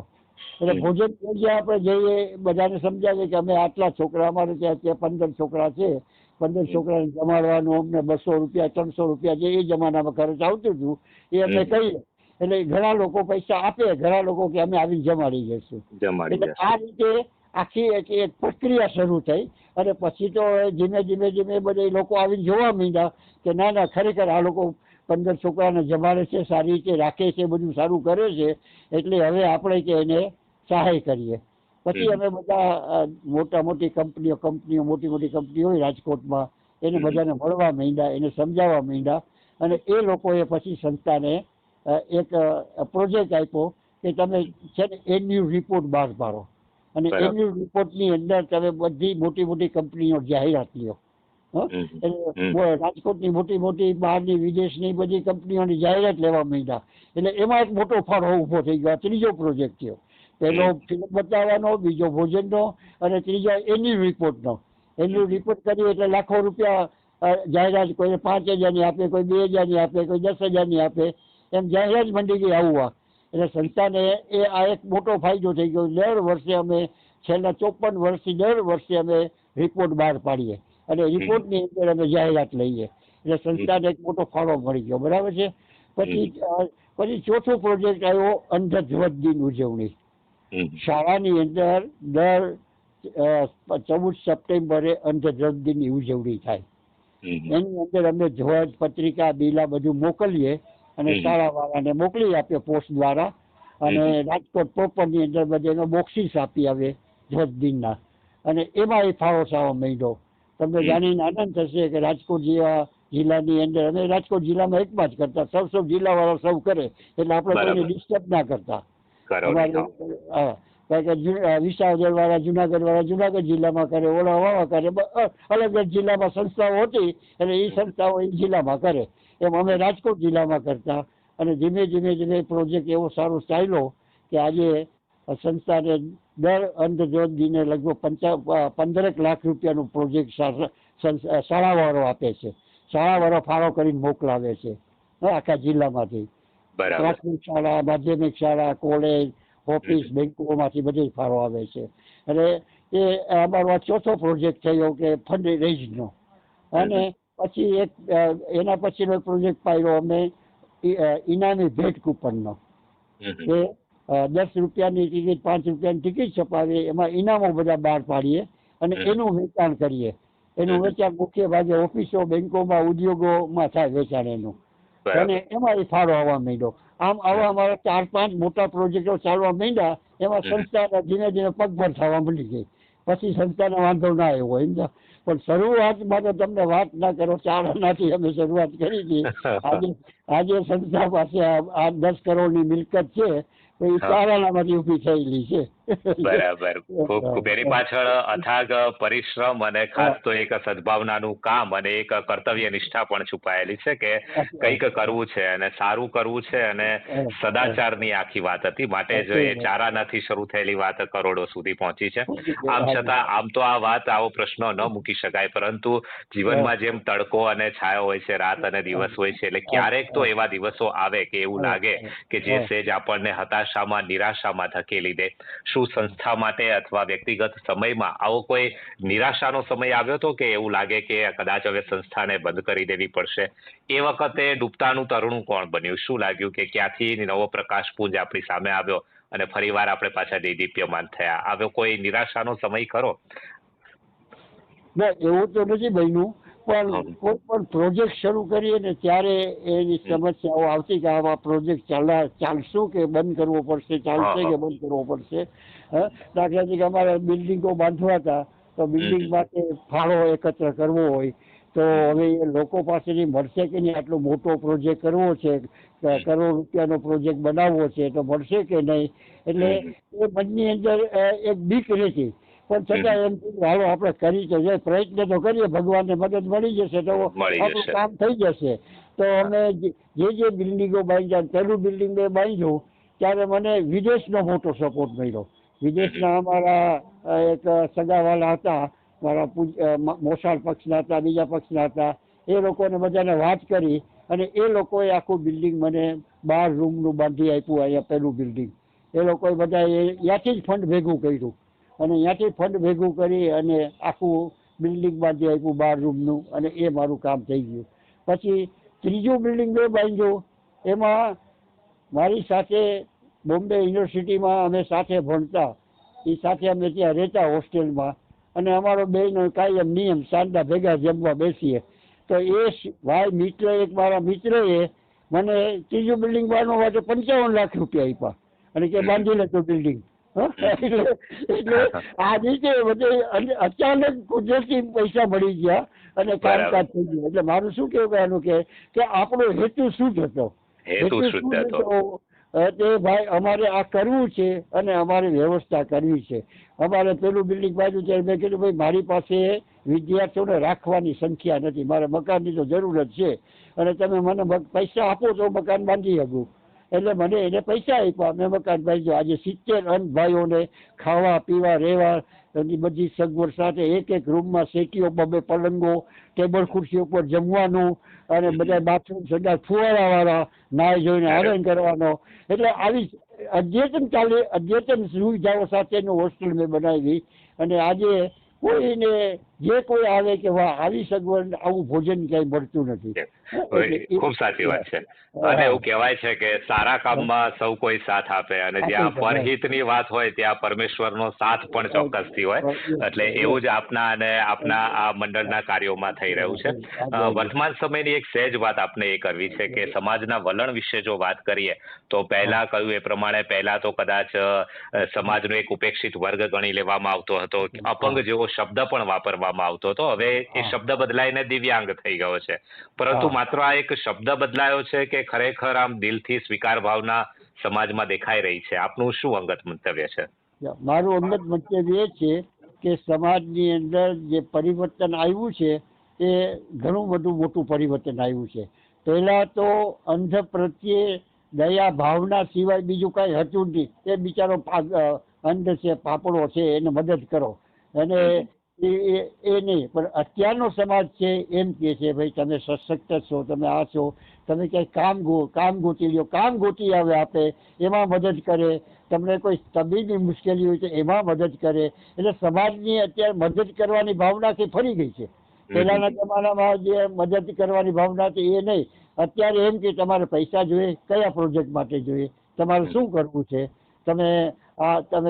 એટલે ભોજન જ્યાં આપણે જઈએ બધાને સમજાવીએ કે અમે આટલા છોકરા, અમારે ત્યાં 15 છોકરા છે, 15 છોકરાને જમાડવાનું અમને 200 રૂપિયા 300 રૂપિયા જે એ જમાનામાં ખર્ચ આવતું હતું એ અમે કહીએ. એટલે ઘણા લોકો પૈસા આપે, ઘણા લોકો કે અમે આવીને જમાડી જઈશું. એટલે આ રીતે આખી એક પ્રક્રિયા શરૂ થઈ અને પછી તો ધીમે ધીમે બધા લોકો આવીને જોવા માંડ્યા કે ના ના ખરેખર આ લોકો 15 છોકરાને જમાડે છે, સારી રીતે રાખે છે, બધું સારું કરે છે, એટલે હવે આપણે કે એને સહાય કરીએ. પછી અમે બધા મોટી કંપનીઓ હોય રાજકોટમાં એને બધાને મળવા માંડ્યા, એને સમજાવવા માંડ્યા અને એ લોકોએ પછી સંસ્થાને એક પ્રોજેક્ટ આપ્યો કે તમે છે ને એન્યુઅલ રિપોર્ટ બહાર પાડો અને એન્યુઅલ રિપોર્ટની અંદર તમે બધી મોટી કંપનીઓ જાહેરાત લ્યો. એટલે રાજકોટની મોટી બહારની વિદેશની બધી કંપનીઓની જાહેરાત લેવા માંડ્યા. એટલે એમાં એક મોટો ફાળો ઊભો થઈ ગયો. ત્રીજો પ્રોજેક્ટ થયો. પહેલો ફિલ્મ બતાવવાનો, બીજો ભોજનનો અને ત્રીજો એન્યુઅલ રિપોર્ટનો. એન્યુઅલ રિપોર્ટ કરી એટલે લાખો રૂપિયા જાહેરાત, કોઈને 5,000ની આપે, કોઈ 2,000ની આપે, કોઈ 10,000ની આપે, એમ જાહેરાત મંડી ગઈ આવવા. એટલે સંસ્થાને આ એક મોટો ફાયદો થઈ ગયો. દર વર્ષે અમે છેલ્લા 54 વર્ષથી દર વર્ષે અમે રિપોર્ટ બહાર પાડીએ અને રિપોર્ટની અંદર અમે જાહેરાત લઈએ. એટલે સંસ્થાને એક મોટો ફાળો મળી ગયો. બરાબર છે. પછી ચોથો પ્રોજેક્ટ આવ્યો અંધ ધ્વજ દિન ઉજવણી. શાળાની અંદર દર 14 સપ્ટેમ્બરે અંધ ધ્વજ દિનની ઉજવણી થાય. એની અંદર અમે ધ્વજ, પત્રિકા, બિલા બધું મોકલીએ અને શાળાવાળાને મોકલી આપીએ પોસ્ટ દ્વારા અને રાજકોટ પ્રોપરની અંદર બધે બોક્સિસ આપી આવે ધ્વજ દિનના અને એમાં એ ફાળો થવા માંડ્યો. તમને જાણીને આનંદ થશે કે રાજકોટ જેવા જિલ્લાની અંદર, અમે રાજકોટ જિલ્લામાં એકમાં જ કરતા, સૌ જિલ્લાવાળા સૌ કરે એટલે આપણે કોઈને ડિસ્ટર્બ ના કરતા. કારણ કે વિસાવદર વાળા જુનાગઢ જિલ્લામાં કરે, ઓળાવાળા કરે, અલગ અલગ જિલ્લામાં સંસ્થાઓ હતી એટલે એ સંસ્થાઓ એ જિલ્લામાં કરે. એમ અમે રાજકોટ જિલ્લામાં કરતા અને ધીમે ધીમે પ્રોજેક્ટ એવો સારો ચાલ્યો કે આજે સંસ્થાને દર અંધ ધ્વજ દિને લગભગ 15 લાખ રૂપિયાનું પ્રોજેક્ટ શાળાવાળો આપે છે. શાળાવાળો ફાળો કરીને મોકલાવે છે આખા જિલ્લામાંથી. પ્રાથમિક શાળા, માધ્યમિક શાળા, કોલેજ, ઓફિસ, બેંકોમાંથી બધે ફાળો આવે છે. અને એ અમારો ચોથો પ્રોજેક્ટ થયો કે ફંડ રેઇઝનો. અને પછી એના પછીનો પ્રોજેક્ટ પાડ્યો અમે ઇનામી ભેટ કૂપનનો. એ 10 રૂપિયાની ટિકિટ, 5 રૂપિયાની ટિકિટ છપાવીએ, એમાં ઇનામો બધા બહાર પાડીએ અને એનું વેચાણ કરીએ. એનું વેચાણ મુખ્ય ભાગે ઓફિસો, બેંકોમાં, ઉદ્યોગોમાં થાય વેચાણ એનું. અને એમાં એ ફાળો આવવા માંડ્યો. આમ આવા અમારા 4-5 મોટા પ્રોજેક્ટો ચાલવા માંડ્યા. એમાં સંસ્થા ધીમે ધીમે પગભર થવા મળી ગઈ. પછી સંસ્થાને વાંધો ના આવ્યો એમ. પણ શરૂઆતમાં તો તમને વાત ના કરો, 4 આનાથી અમે શરૂઆત કરી હતી. આજે સંસ્થા પાસે આ 10 કરોડની મિલકત છે તો એ 4 આનામાંથી ઉભી થયેલી છે. બરાબર. ખૂબ એની પાછળ અથાગ પરિશ્રમ અને ખાસ તો એક સદભાવનાનું કામ અને એક કર્તવ્ય નિષ્ઠા પણ છુપાયેલી છે કે કંઈક કરવું છે અને સારું કરવું છે અને સદાચારની આખી વાત હતી. માટે જ એ 4 આનાથી શરૂ થયેલી વાત કરોડો સુધી પહોંચી છે. આમ છતાં આમ તો આ વાત, આવો પ્રશ્ન ન મૂકી શકાય, પરંતુ જીવનમાં જેમ તડકો અને છાયો હોય છે, રાત અને દિવસ હોય છે, એટલે ક્યારેક તો એવા દિવસો આવે કે એવું લાગે કે જે સેજ આપણને હતાશામાં, નિરાશામાં ધકેલી દે. શું સંસ્થા માટે અથવા વ્યક્તિગત સમયમાં આવો કોઈ નિરાશાનો સમય આવ્યો હતો કે એવું લાગે કે કદાચ હવે સંસ્થાને બંધ કરી દેવી પડશે? એ વખતે ડૂબતાનું તરુણું કોણ બન્યું? શું લાગ્યું કે ક્યાંથી નવો પ્રકાશપુંજ આપણી સામે આવ્યો અને ફરીવાર આપણે પાછા દેદીપ્યમાન થયા? આવ્યો કોઈ નિરાશાનો સમય ખરો? ના, એવું તો નથી બન્યું, પણ કોઈ પણ પ્રોજેક્ટ શરૂ કરીએ ને ત્યારે એની સમસ્યાઓ આવતી કે આવા પ્રોજેક્ટ ચાલશું કે બંધ કરવો પડશે, ચાલશે કે બંધ કરવો પડશે. દાખલા તરીકે અમારે બિલ્ડિંગો બાંધવા હતા, તો બિલ્ડિંગ માટે ફાળો એકત્ર કરવો હોય તો હવે એ લોકો પાસેથી મળશે કે નહીં, આટલો મોટો પ્રોજેક્ટ કરવો છે, કરોડ રૂપિયાનો પ્રોજેક્ટ બનાવવો છે તો મળશે કે નહીં. એટલે એ મનની અંદર એક બીક રહેતી, પણ છતાં એમ હાલો આપણે કરી તો જાય, પ્રયત્ન તો કરીએ, ભગવાનને મદદ મળી જશે તો આપણું કામ થઈ જશે. તો અમે જે બિલ્ડિંગો બાંધ્યા, પહેલું બિલ્ડિંગ મેં બાંધ્યું ત્યારે મને વિદેશનો મોટો સપોર્ટ મળ્યો. વિદેશના અમારા એક સગાવાલા હતા, મારા મોસાળ પક્ષના હતા, બીજા પક્ષના હતા, એ લોકોને બધાને વાત કરી અને એ લોકોએ આખું બિલ્ડિંગ મને 12 રૂમનું બાંધી આપ્યું. અહીંયા પહેલું બિલ્ડિંગ એ લોકોએ બધા ત્યાંથી જ ફંડ ભેગું કર્યું અને ત્યાંથી ફંડ ભેગું કરી અને આખું બિલ્ડિંગ બાંધી આપ્યું 12 રૂમનું, અને એ મારું કામ થઈ ગયું. પછી ત્રીજું બિલ્ડિંગ મેં બાંધ્યું, એમાં મારી સાથે બોમ્બે યુનિવર્સિટીમાં અમે સાથે ભણતા, એ સાથે અમે ત્યાં રહેતા હોસ્ટેલમાં, અને અમારો બેનો કાયમ નિયમ સાંજના ભેગા જમવા બેસીએ. તો એ ભાઈ મિત્ર, એક મારા મિત્રએ મને ત્રીજું બિલ્ડિંગ બાંધવા માટે 55 લાખ રૂપિયા આપ્યા અને કે બાંધી લેતો બિલ્ડિંગ. એટલે આ રીતે બધે અચાનક કુદરતી પૈસા મળી ગયા અને કામકાજ થઈ ગયું. એટલે મારું શું કહેવાનું કે આપણો હેતુ શું થતો, હેતુ શું થતો તે ભાઈ અમારે આ કરવું છે અને અમારે વ્યવસ્થા કરવી છે. અમારે પેલું બિલ્ડિંગ બાજુ ત્યારે મેં કીધું ભાઈ મારી પાસે વિદ્યાર્થીઓને રાખવાની સંખ્યા નથી, મારે મકાનની તો જરૂરત છે અને તમે મને પૈસા આપો તો મકાન બાંધી શકું. એટલે મને એને પૈસા આપ્યા, મેં મકાન બાંધ્યું. આજે 70 અંધ ભાઈઓને ખાવા પીવા રહેવા બધી સગવડ સાથે એક રૂમમાં સેટીઓ, 2 પલંગો, ટેબલ ખુરશી ઉપર જમવાનું અને બધા બાથરૂમ સગા ફુવારાવાળા, નાઈ જોઈને આનંદ કરવાનો. એટલે આવી અદ્યતન સુવિધાઓ સાથેનું હોસ્ટેલ મેં બનાવી અને આજે કોઈને જે કોઈ આવે કે વાહ આવી સગવડ, આવું ભોજન ક્યાંય મળતું નથી. ખૂબ સાચી વાત છે. અને એવું કહેવાય છે કે સારા કામમાં સૌ કોઈ સાથ આપે અને જ્યાં પરહિતની વાત હોય ત્યાં પરમેશ્વરનો સાથ પણ ચોક્કસથી હોય. એટલે એવું જ આપના અને આપના આ મંડળના કાર્યોમાં થઈ રહ્યું છે. વર્તમાન સમયની એક સહેજ વાત આપને એ કરવી છે કે સમાજના વલણ વિશે જો વાત કરીએ તો પહેલા કહ્યું એ પ્રમાણે પહેલા તો કદાચ સમાજનો એક ઉપેક્ષિત વર્ગ ગણી લેવામાં આવતો હતો, અપંગ જેવો શબ્દ પણ વાપરવામાં આવતો હતો. હવે એ શબ્દ બદલાઈને દિવ્યાંગ થઈ ગયો છે, પરંતુ માત્ર આ એક શબ્દ બદલાયો છે કે ખરેખર આમ દિલથી સ્વીકાર ભાવના સમાજમાં દેખાઈ રહી છે? આપનું શું અંગત મંતવ્ય છે? મારું અંગત મંતવ્ય એ છે કે સમાજની અંદર જે પરિવર્તન આવ્યું છે એ ઘણું બધું મોટું પરિવર્તન આવ્યું છે. પહેલા તો અંધ પ્રત્યે દયા ભાવના સિવાય બીજું કઈ હતું નહીં. એ બિચારો અંધ છે, પાપડો છે, એને મદદ કરો, અને એ નહીં. પણ અત્યારનો સમાજ છે એમ કે છે ભાઈ તમે સશક્ત છો, તમે આ છો, તમે ક્યાંય કામ ગોતી લ્યો, કામ ગોતી આવે આપે, એમાં મદદ કરે. તમને કોઈ તબીબી મુશ્કેલી હોય તો એમાં મદદ કરે. એટલે સમાજની અત્યારે મદદ કરવાની ભાવનાથી ફરી ગઈ છે. પહેલાના જમાનામાં જે મદદ કરવાની ભાવના હતી એ નહીં. અત્યારે એમ કે તમારે પૈસા જોઈએ, કયા પ્રોજેક્ટ માટે જોઈએ, તમારે શું કરવું છે, તમે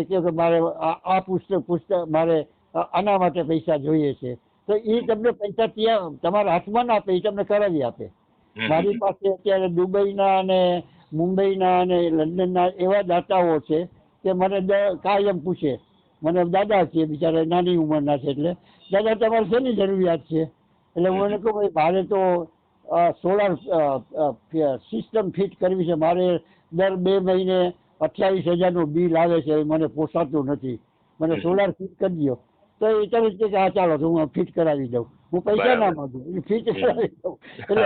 કહો કે મારે આ પુસ્તક મારે આના માટે પૈસા જોઈએ છે, તો એ તમને પૈસા ત્યાં તમારા હાથમાં ના આપે, એ તમને કરાવી આપે. મારી પાસે અત્યારે દુબઈના અને મુંબઈના અને લંડનના એવા દાતાઓ છે કે મને કાયમ પૂછે, મને દાદા છે બિચારા નાની ઉંમરના છે, એટલે દાદા તમારે શેની જરૂરિયાત છે? એટલે હું એને કહું ભાઈ મારે તો સોલાર સિસ્ટમ ફિટ કરવી છે, મારે દર 2 મહિને 28,000 બિલ આવે છે, મને પોસાતું નથી, મને સોલાર ફિટ કરી દો. તો એ તરત કે હા ચાલો તો હું ફિટ કરાવી દઉં, હું પૈસા ના માંગુ, ફિટ કરાવી દઉં. એટલે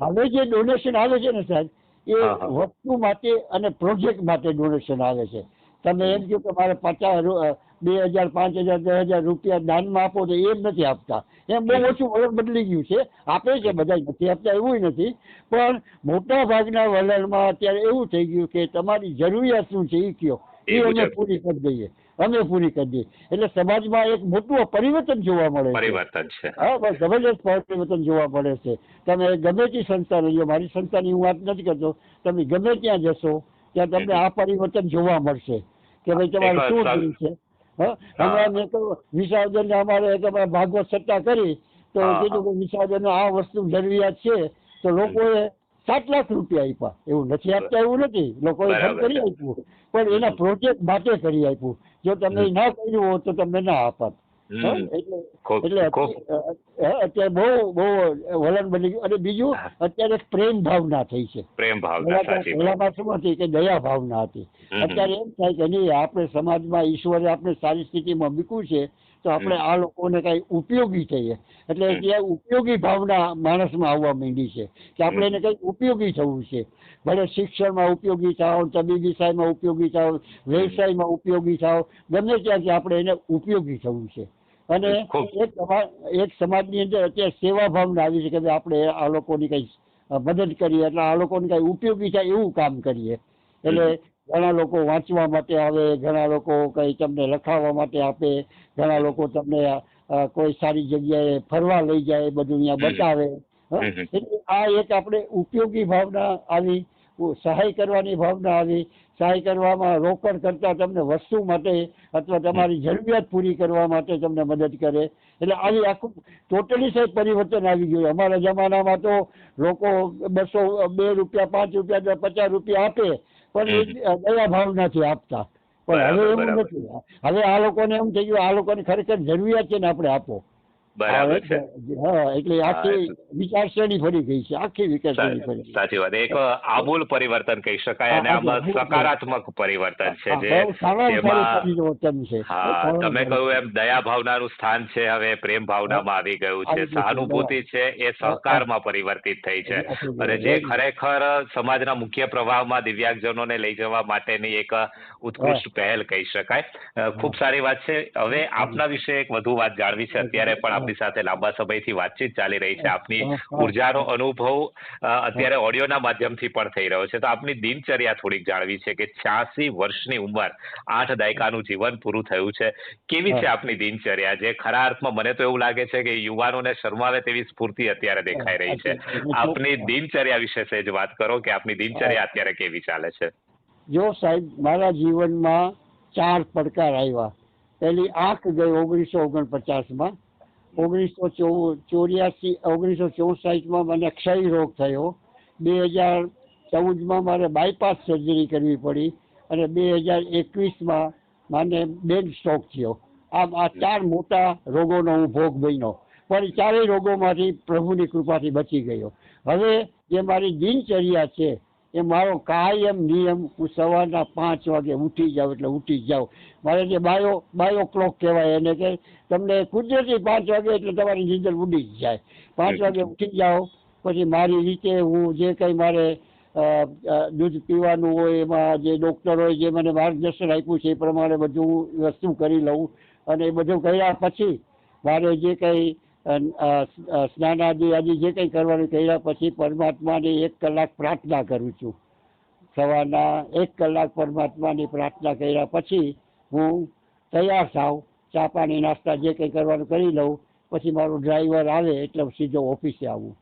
હવે જે ડોનેશન આવે છે ને સાહેબ, એ વસ્તુ માટે અને પ્રોજેક્ટ માટે ડોનેશન આવે છે. તમે એમ કહો કે મારે 50,000, 2,000, 5,000, 10,000 રૂપિયા દાનમાં આપો તો એમ નથી આપતા. એમ બહુ ઓછું વલણ બદલી ગયું છે, આપે છે બધા, નથી આપતા એવું નથી, પણ મોટા ભાગના વલણમાં અત્યારે એવું થઈ ગયું કે તમારી જરૂરિયાત શું છે એ કયો, એ અમે પૂરી કરી દઈએ, અમે પૂરી કરી દઈએ. એટલે સમાજમાં એક મોટું પરિવર્તન જોવા મળે છે. હા બસ જબરજસ્ત પરિવર્તન જોવા મળે છે. તમે ગમે તે સંસ્થા લઈ લો, મારી સંસ્થાની હું વાત નથી કરતો, તમે ગમે ત્યાં જશો ત્યાં તમને આ પરિવર્તન જોવા મળશે કે ભાઈ તમારે શું થયું છે. હમણાં મેં તો વિસર્જન અમારે ભાગવત સત્તા કરી તો કીધું કે વિસાવદરનો આ વસ્તુ જરૂરિયાત છે, તો લોકોએ 7 લાખ રૂપિયા આપ્યા. એવું નથી આપતા એવું નથી, લોકોએ ખર્ચ કરી આપ્યું, પણ એના પ્રોજેક્ટ માટે કરી આપ્યું. જો તમે ના કર્યું હોત તો તમને ના આપત. એટલે અત્યારે બહુ વલણ બની ગયું. અને બીજું અત્યારે પ્રેમ ભાવના થઈ છે. પહેલામાં શું હતી કે દયા ભાવના હતી. અત્યારે એમ થાય કે નહીં, આપણે સમાજમાં ઈશ્વરે આપણે સારી સ્થિતિમાં મૂક્યું છે, તો આપણે આ લોકોને કઈ ઉપયોગી થઈએ. એટલે ત્યાં ઉપયોગી ભાવના માણસમાં આવવા માંડી છે કે આપણે એને કઈ ઉપયોગી થવું છે. ભલે શિક્ષણમાં ઉપયોગી થાવ, તબીબી સાહેબમાં ઉપયોગી થાવ, વ્યવસાયમાં ઉપયોગી થાવ, ગમે ત્યાંથી આપણે એને ઉપયોગી થવું છે. અને એક સમાજની અંદર અત્યારે સેવા ભાવના આવી છે કે ભાઈ આપણે આ લોકોની કઈ મદદ કરીએ, એટલે આ લોકોને કઈ ઉપયોગી થાય એવું કામ કરીએ. એટલે ઘણા લોકો વાંચવા માટે આવે, ઘણા લોકો કઈ તમને લખાવવા માટે આપે, ઘણા લોકો તમને કોઈ સારી જગ્યાએ ફરવા લઈ જાય, બધું અહીંયા બતાવે. એટલે આ એક આપણે ઉપયોગી ભાવના આવી, સહાય કરવાની ભાવના આવી. સહાય કરવામાં રોકડ કરતા તમને વસ્તુ માટે અથવા તમારી જરૂરિયાત પૂરી કરવા માટે તમને મદદ કરે. એટલે આવી આખું ટોટલી સાહેબ પરિવર્તન આવી ગયું. અમારા જમાનામાં તો લોકો 2 રૂપિયા 5 રૂપિયા 50 રૂપિયા આપે, પણ એ દયા ભાવનાથી આપતા. પણ હવે એવું નથી. હવે આ લોકોને એમ થઈ ગયું, આ લોકોને ખરેખર જરૂરિયાત છે ને આપણે આપો. બરાબર છે. એટલે આખી વિચારસરણી ફરી ગઈ છે, આખી વિચારસરણી ફરી. સાચી વાત. એક આમૂલ પરિવર્તન કહી શકાય, અને આમાં સકારાત્મક પરિવર્તન છે. તમે કહ્યું એમ દયા ભાવનાનું સ્થાન છે હવે પ્રેમ ભાવનામાં આવી ગયું છે. સહાનુભૂતિ છે એ સહકારમાં પરિવર્તિત થઈ છે, અને જે ખરેખર સમાજના મુખ્ય પ્રવાહમાં દિવ્યાંગજનોને લઈ જવા માટેની એક ઉત્કૃષ્ટ પહેલ કહી શકાય. ખૂબ સારી વાત છે. હવે આપના વિશે એક વધુ વાત જાણવી છે. અત્યારે પણ આપની સાથે લાંબા સમયથી વાતચીત ચાલી રહી છે. આપની ઉર્જાનો અનુભવ અત્યારે ઓડિયોના માધ્યમથી પણ થઈ રહ્યો છે. તો આપની દિનચર્યા થોડીક જાણવી છે કે 86 વર્ષની ઉંમર, 8 દાયકાનું જીવન પૂરું થયું છે. કેવી છે આપની દિનચર્યા, જે ખરા અર્થમાં મને તો એવું લાગે છે કે યુવાનોને શરમાવે તેવી સ્ફૂર્તિ અત્યારે દેખાઈ રહી છે. આપની દિનચર્યા વિશે સહેજ વાત કરો કે આપની દિનચર્યા અત્યારે કેવી ચાલે છે. જો સાહેબ, મારા જીવનમાં 4 પડકાર આવ્યા. પહેલી આંખ ગઈ 1949માં. 1964 મને ક્ષય રોગ થયો. 2014માં મારે બાયપાસ સર્જરી કરવી પડી, અને 2021માં મને બ્રેન સ્ટ્રોક થયો. આ 4 મોટા રોગોનો હું ભોગ બન્યો, પણ 4 રોગોમાંથી પ્રભુની કૃપાથી બચી ગયો. હવે જે મારી દિનચર્યા છે એ મારો કાયમ નિયમ, હું સવારના 5 વાગે ઉઠી જાઉં એટલે ઉઠી જાઉં. મારે જે બાયો ક્લોક કહેવાય, એને કે તમને કુદરતી 5 વાગે એટલે તમારી નીંદર ઉડી જ જાય. 5 વાગે ઉઠી જાઓ, પછી મારી રીતે હું જે કંઈ મારે દૂધ પીવાનું હોય, એમાં જે ડૉક્ટરોએ જે મને માર્ગદર્શન આપ્યું છે એ પ્રમાણે બધું વસ્તુ કરી લઉં. અને એ બધું કર્યા પછી મારે જે કંઈ સ્નાનાદિ આદિ જે કંઈ કરવાનું કર્યા પછી પરમાત્માની 1 કલાક પ્રાર્થના કરું છું. સવારના 1 કલાક પરમાત્માની પ્રાર્થના કર્યા પછી હું તૈયાર થાવ, ચા પાણી નાસ્તા જે કંઈ કરવાનું કરી લઉં. પછી મારો ડ્રાઈવર આવે એટલે સીધો ઓફિસે આવું.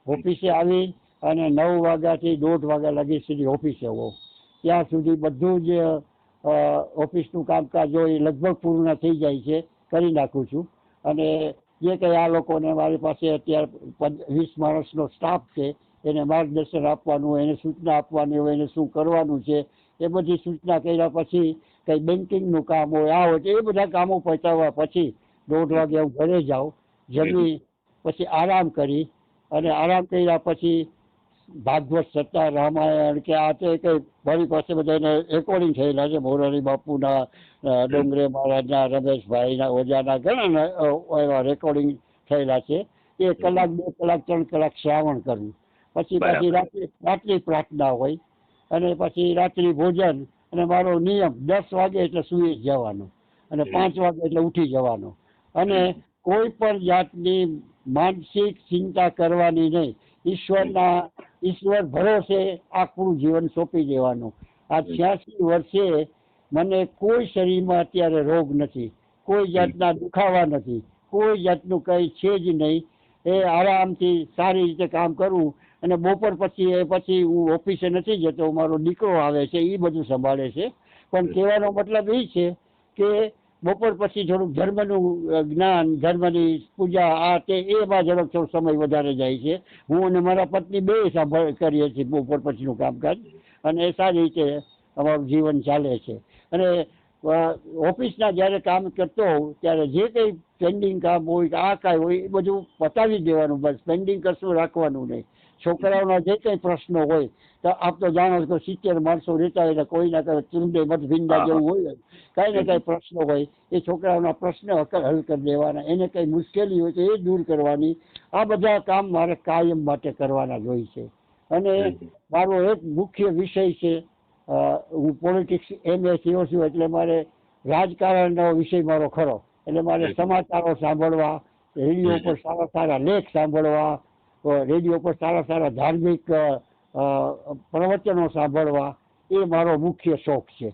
ઓફિસે આવી અને 9 વાગ્યાથી 1:30 વાગ્યા લગી સુધી ઓફિસે હોઉં. ત્યાં સુધી બધું જ ઓફિસનું કામકાજ હોય લગભગ પૂર્ણ થઈ જાય છે, કરી નાખું છું. અને જે કંઈ આ લોકોને મારી પાસે અત્યારે 20 માણસનો સ્ટાફ છે, એને માર્ગદર્શન આપવાનું હોય, એને સૂચના આપવાની હોય, એને શું કરવાનું છે એ બધી સૂચના કર્યા પછી કંઈ બેન્કિંગનું કામ હોય, આ હોય, એ બધા કામો પતાવ્યા પછી 1:30 વાગે હું ઘરે જાઉં. જમી પછી આરામ કરી, અને આરામ કર્યા પછી ભાગવત સત્તા, રામાયણ કે આ તે કંઈ મારી પાસે બધા રેકોર્ડિંગ થયેલા છે. મોરારી બાપુના, ડોંગરે મહારાજના, રમેશભાઈના, ઓજાના ઘણા એવા રેકોર્ડિંગ થયેલા છે. 1 કલાક 2 કલાક 3 કલાક શ્રાવણ કરવું. પછી રાત્રિ પ્રાર્થના હોય, અને પછી રાત્રિ ભોજન. અને મારો નિયમ 10 વાગે એટલે સૂઈ જવાનો, અને 5 વાગે એટલે ઉઠી જવાનો. અને કોઈ પણ જાતની માનસિક ચિંતા કરવાની નહીં. ઈશ્વર ભરોસે આખું જીવન સોંપી દેવાનું. આ 86 વર્ષે મને કોઈ શરીરમાં અત્યારે રોગ નથી, કોઈ જાતના દુખાવા નથી, કોઈ જાતનું કંઈ છે જ નહીં. એ આરામથી સારી રીતે કામ કરવું. અને બપોર પછી હું ઓફિસે નથી જતો, મારો દીકરો આવે છે, એ બધું સંભાળે છે. પણ કહેવાનો મતલબ એ છે કે બપોર પછી થોડુંક ધર્મનું જ્ઞાન, ધર્મની પૂજા, આ તે એમાં જરાક થોડો સમય વધારે જાય છે. હું અને મારા પત્ની બે કરીએ છીએ બપોર પછીનું કામકાજ, અને સારી રીતે અમારું જીવન ચાલે છે. અને ઓફિસના જ્યારે કામ કરતો હોઉં ત્યારે જે કંઈ પેન્ડિંગ કામ હોય કે આ કાંઈ હોય એ બધું પતાવી દેવાનું, બસ પેન્ડિંગ કશું રાખવાનું નહીં. છોકરાઓના જે કંઈ પ્રશ્નો હોય તો આપ તો જાણો છો 70 માણસો રહેતા હોય, કોઈના કંઈ ચૂંડે મતભિંડા જેવું હોય, કાંઈ ને કાંઈ પ્રશ્નો હોય, એ છોકરાઓના પ્રશ્ન હલ કરી દેવાના, એને કંઈ મુશ્કેલી હોય તો એ દૂર કરવાની. આ બધા કામ મારે કાયમ માટે કરવાના જ હોય છે. અને મારો એક મુખ્ય વિષય છે, હું પોલિટિક્સ MA થયો છું, એટલે મારે રાજકારણનો વિષય મારો ખરો. એટલે મારે સમાચારો સાંભળવા, રેડિયો પર સારા સારા લેખ સાંભળવા, રેડિયો પર સારા સારા ધાર્મિક પ્રવચનો સાંભળવા, એ મારો મુખ્ય શોખ છે.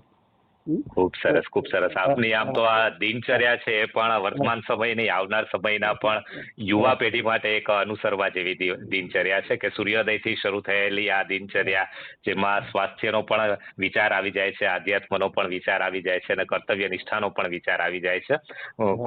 ખૂબ સરસ, ખૂબ સરસ. આપની આમ તો આ દિનચર્યા છે એ પણ વર્તમાન સમયની, આવનાર સમયના પણ યુવા પેઢી માટે એક અનુસરવા જેવી દિનચર્યા છે કે સૂર્યોદયથી શરૂ થયેલી આ દિનચર્યા, જેમાં સ્વાસ્થ્યનો પણ વિચાર આવી જાય છે, આધ્યાત્મનો પણ વિચાર આવી જાય છે અને કર્તવ્ય નિષ્ઠાનો પણ વિચાર આવી જાય છે.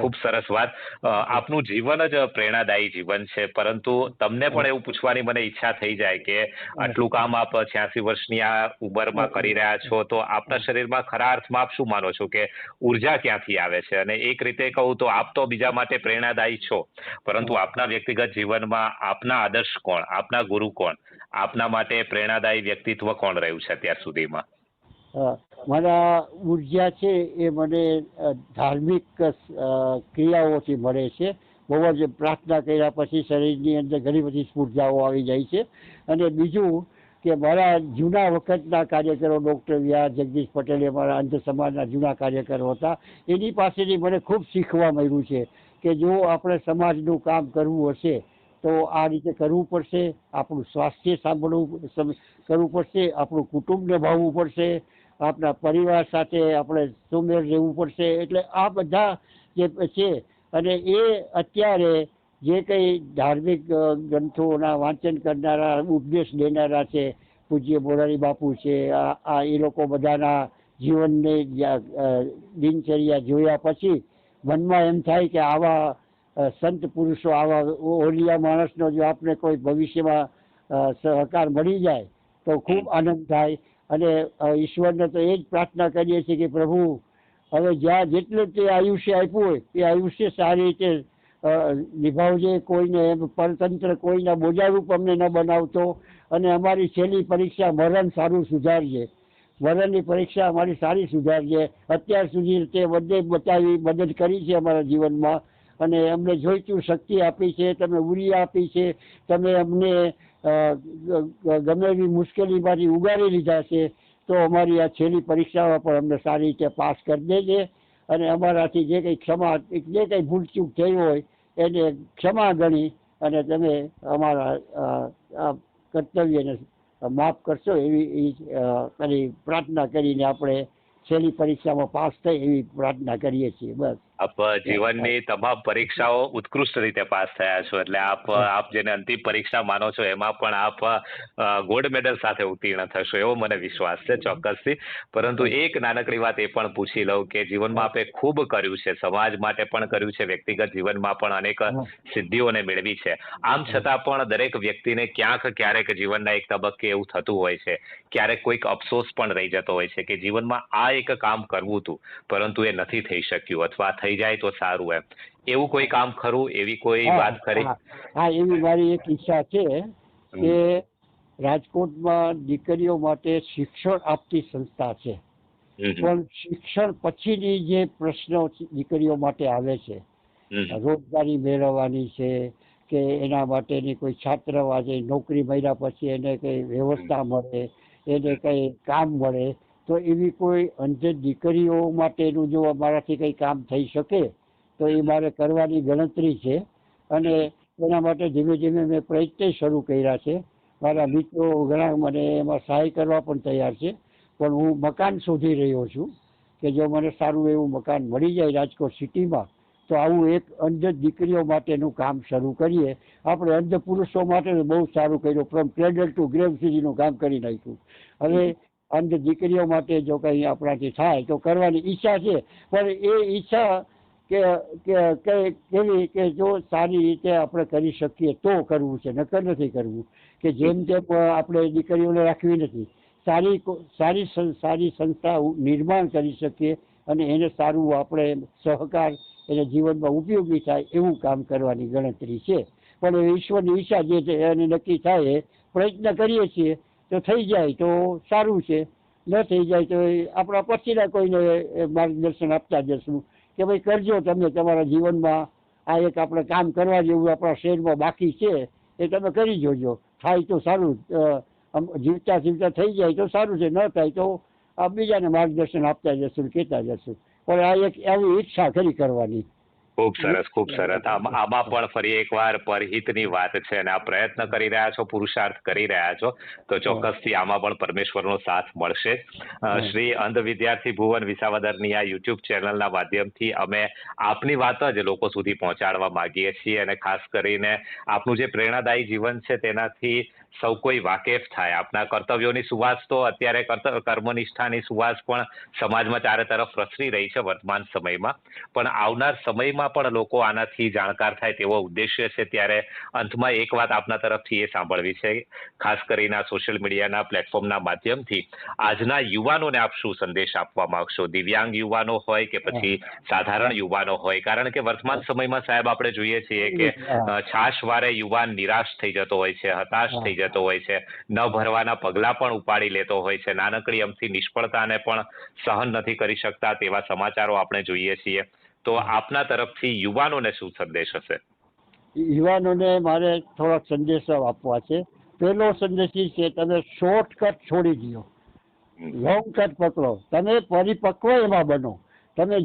ખૂબ સરસ વાત. આપનું જીવન જ પ્રેરણાદાયી જીવન છે, પરંતુ તમને પણ એવું પૂછવાની મને ઈચ્છા થઈ જાય કે આટલું કામ આપ 86 વર્ષની આ ઉંમરમાં કરી રહ્યા છો, તો આપના શરીરમાં ખરા અર્થમાં આપ શું માનો છો કે ઉર્જા ક્યાંથી આવે છે? અને એક રીતે કહું તો આપ તો બીજા માટે પ્રેરણાદાયી છો, પરંતુ આપના વ્યક્તિગત જીવનમાં આપના આદર્શ કોણ, આપના ગુરુ કોણ, આપના માટે પ્રેરણાદાયી વ્યક્તિત્વ કોણ રહ્યું છે અત્યાર સુધીમાં? મારા ઉર્જા છે એ મને ધાર્મિક ક્રિયાઓથી મળે છે. બહુ જ પ્રાર્થના કર્યા પછી શરીરની અંદર ઘણી બધી સ્ફૂર્જાઓ આવી જાય છે. અને બીજું કે મારા જૂના વખતના કાર્યકરો, ડૉક્ટર વ્યાસ, જગદીશ પટેલ, મારા અંધ સમાજના જૂના કાર્યકરો હતા, એની પાસેથી મને ખૂબ શીખવા મળ્યું છે કે જો આપણે સમાજનું કામ કરવું હશે તો આ રીતે કરવું પડશે, આપણું સ્વાસ્થ્ય કરવું પડશે, આપણું કુટુંબ નિભાવવું પડશે, આપણા પરિવાર સાથે આપણે સુમેળ રહેવું પડશે. એટલે આ બધા જે છે, અને એ અત્યારે જે કંઈ ધાર્મિક ગ્રંથોના વાંચન કરનારા, ઉપદેશ દેનારા છે, પૂજ્ય મોરારી બાપુ છે, એ લોકો બધાના જીવનને દિનચર્યા જોયા પછી મનમાં એમ થાય કે આવા સંત પુરુષો, આવા ઓલિયા માણસનો જો આપણે કોઈ ભવિષ્યમાં સહકાર મળી જાય તો ખૂબ આનંદ થાય. અને ઈશ્વરને તો એ જ પ્રાર્થના કરીએ છીએ કે પ્રભુ હવે જ્યાં જેટલું તે આયુષ્ય આપ્યું હોય એ આયુષ્ય સારી રીતે નિભાવજે, કોઈને એમ પરતંત્ર, કોઈના બોજારૂપ અમને ન બનાવતો, અને અમારી છેલ્લી પરીક્ષા મરણ સારું સુધારજે, મરણની પરીક્ષા અમારી સારી સુધારજે. અત્યાર સુધી તે બધે બચાવી મદદ કરી છે અમારા જીવનમાં, અને અમને જોઈતું શક્તિ આપી છે, તમે ઉર્જા આપી છે, તમે અમને ગમે એવી મુશ્કેલીમાંથી ઉગારી લીધા છે, તો અમારી આ છેલ્લી પરીક્ષામાં પણ અમને સારી રીતે પાસ કરી દેજે. અને અમારાથી જે કંઈ ભૂલચૂક થઈ હોય એને ક્ષમા ગણી અને તમે અમારા કર્તવ્યને માફ કરશો, એવી પ્રાર્થના કરીને આપણે છેલ્લી પરીક્ષામાં પાસ થાય એવી પ્રાર્થના કરીએ છીએ. બસ. આપ જીવનની તમામ પરીક્ષાઓ ઉત્કૃષ્ટ રીતે પાસ થયા છો, એટલે આપ જેને અંતિમ પરીક્ષા માનો છો એમાં પણ આપ ગોલ્ડ મેડલ સાથે ઉત્તીર્ણ થશો એવો મને વિશ્વાસ છે ચોક્કસથી. પરંતુ એક નાનકડી વાત એ પણ પૂછી લઉં કે જીવનમાં આપે ખૂબ કર્યું છે, સમાજ માટે પણ કર્યું છે, વ્યક્તિગત જીવનમાં પણ અનેક સિદ્ધિઓને મેળવી છે. આમ છતાં પણ દરેક વ્યક્તિને ક્યારેક જીવનના એક તબક્કે એવું થતું હોય છે, ક્યારેક કોઈક અફસોસ પણ રહી જતો હોય છે કે જીવનમાં આ એક કામ કરવું હતું પરંતુ એ નથી થઈ શક્યું, અથવા થઈ જાય તો સારું. એવું કોઈ કામ ખરું, એવી કોઈ વાત ખરી? હા, એવી મારી એક ઈચ્છા છે કે રાજકોટમાં દીકરીઓ માટે શિક્ષણ આપતી સંસ્થા છે, પણ શિક્ષણ પછીની જે પ્રશ્નો દીકરીઓ માટે આવે છે, રોજગારી મેળવવાની છે કે એના માટેની કોઈ છાત્રાવાસે નોકરી મળ્યા પછી એને કંઈ વ્યવસ્થા મળે, એને કંઈ કામ મળે, તો એવી કોઈ અંધ દીકરીઓ માટેનું જો અમારાથી કંઈ કામ થઈ શકે તો એ મારે કરવાની ગણતરી છે. અને એના માટે ધીમે ધીમે મેં પ્રયત્ન શરૂ કર્યા છે. મારા મિત્રો ઘણા મને એમાં સહાય કરવા પણ તૈયાર છે, પણ હું મકાન શોધી રહ્યો છું કે જો મને સારું એવું મકાન મળી જાય રાજકોટ સિટીમાં તો આવું એક અંધ દીકરીઓ માટેનું કામ શરૂ કરીએ. આપણે અંધ પુરુષો માટે બહુ સારું કર્યું, ફ્રોમ ક્રેડલ ટુ ગ્રેવ સુધીનું કામ કરી નાખ્યું. હવે અંધ દીકરીઓ માટે જો કંઈ આપણાથી થાય તો કરવાની ઈચ્છા છે, પણ એ ઈચ્છા કેવી કે જો સારી રીતે આપણે કરી શકીએ તો કરવું છે, નકર નથી કરવું કે જેમ તેમ આપણે દીકરીઓને રાખવી નથી. સારી સંસ્થા નિર્માણ કરી શકીએ અને એને સારું આપણે સહકાર એને જીવનમાં ઉપયોગી થાય એવું કામ કરવાની ગણતરી છે. પણ એ ઈશ્વરની ઈચ્છા જે છે એને નક્કી થાય, પ્રયત્ન કરીએ છીએ તો થઈ જાય તો સારું છે, ન થઈ જાય તો આપણા પછીના કોઈને માર્ગદર્શન આપતા જશું કે ભાઈ કરજો, તમે તમારા જીવનમાં આ એક આપણે કામ કરવા જેવું આપણા શહેરમાં બાકી છે એ તમે કરી જોજો, થાય તો સારું, જીવતા જીવતા થઈ જાય તો સારું છે, ન થાય તો બીજાને માર્ગદર્શન આપતા જશું, કહેતા જશું. પણ આ એક એવી ઈચ્છા ખરી કરવાની. ખૂબ સરસ, ખૂબ સરસ. આમાં પણ ફરી એકવાર પરહિતની વાત છે અને આ પ્રયત્ન કરી રહ્યા છો, પુરુષાર્થ કરી રહ્યા છો તો ચોક્કસથી આમાં પણ પરમેશ્વરનો સાથ મળશે. શ્રી અંધ વિદ્યાર્થી ભુવન વિસાવદરની આ યુટ્યુબ ચેનલના માધ્યમથી અમે આપની વાત જ લોકો સુધી પહોંચાડવા માંગીએ છીએ અને ખાસ કરીને આપનું જે પ્રેરણાદાયી જીવન છે તેનાથી સૌ કોઈ વાકેફ થાય. આપના કર્તવ્યોની સુવાસ તો અત્યારે કર્મનિષ્ઠાની સુવાસ પણ સમાજમાં ચારે તરફ પ્રસરી રહી છે વર્તમાન સમયમાં, પણ આવનાર સમયમાં પણ લોકો આનાથી જાણકાર થાય તેવો ઉદ્દેશ્ય છે. ત્યારે અંતમાં એક વાત આપના તરફથી એ સાંભળવી છે, ખાસ કરીને આ સોશિયલ મીડિયાના પ્લેટફોર્મના માધ્યમથી આજના યુવાનોને આપ શું સંદેશ આપવા માંગશો? દિવ્યાંગ યુવાનો હોય કે પછી સાધારણ યુવાનો હોય, કારણ કે વર્તમાન સમયમાં સાહેબ આપણે જોઈએ છીએ કે છાશવારે યુવાન નિરાશ થઈ જતો હોય છે, હતાશ થઈ જતો હોય છે, ન ભરવાના પગલા પણ ઉપાડી લેતો હોય છે, નાનકડી અમથી નિષ્ફળતાને પણ સહન નથી કરી શકતા તેવા સમાચારો આપણે જોઈએ છીએ. તો આપના તરફથી યુવાનોને શું સંદેશ હશે? યુવાનોને મારે થોડાક સંદેશો આપવા છે. પહેલો સંદેશ છે, તમે શોર્ટકટ છોડી દો, લોંગ કટ પકડો, તમે પરિપક્વ એમાં બનો. તમે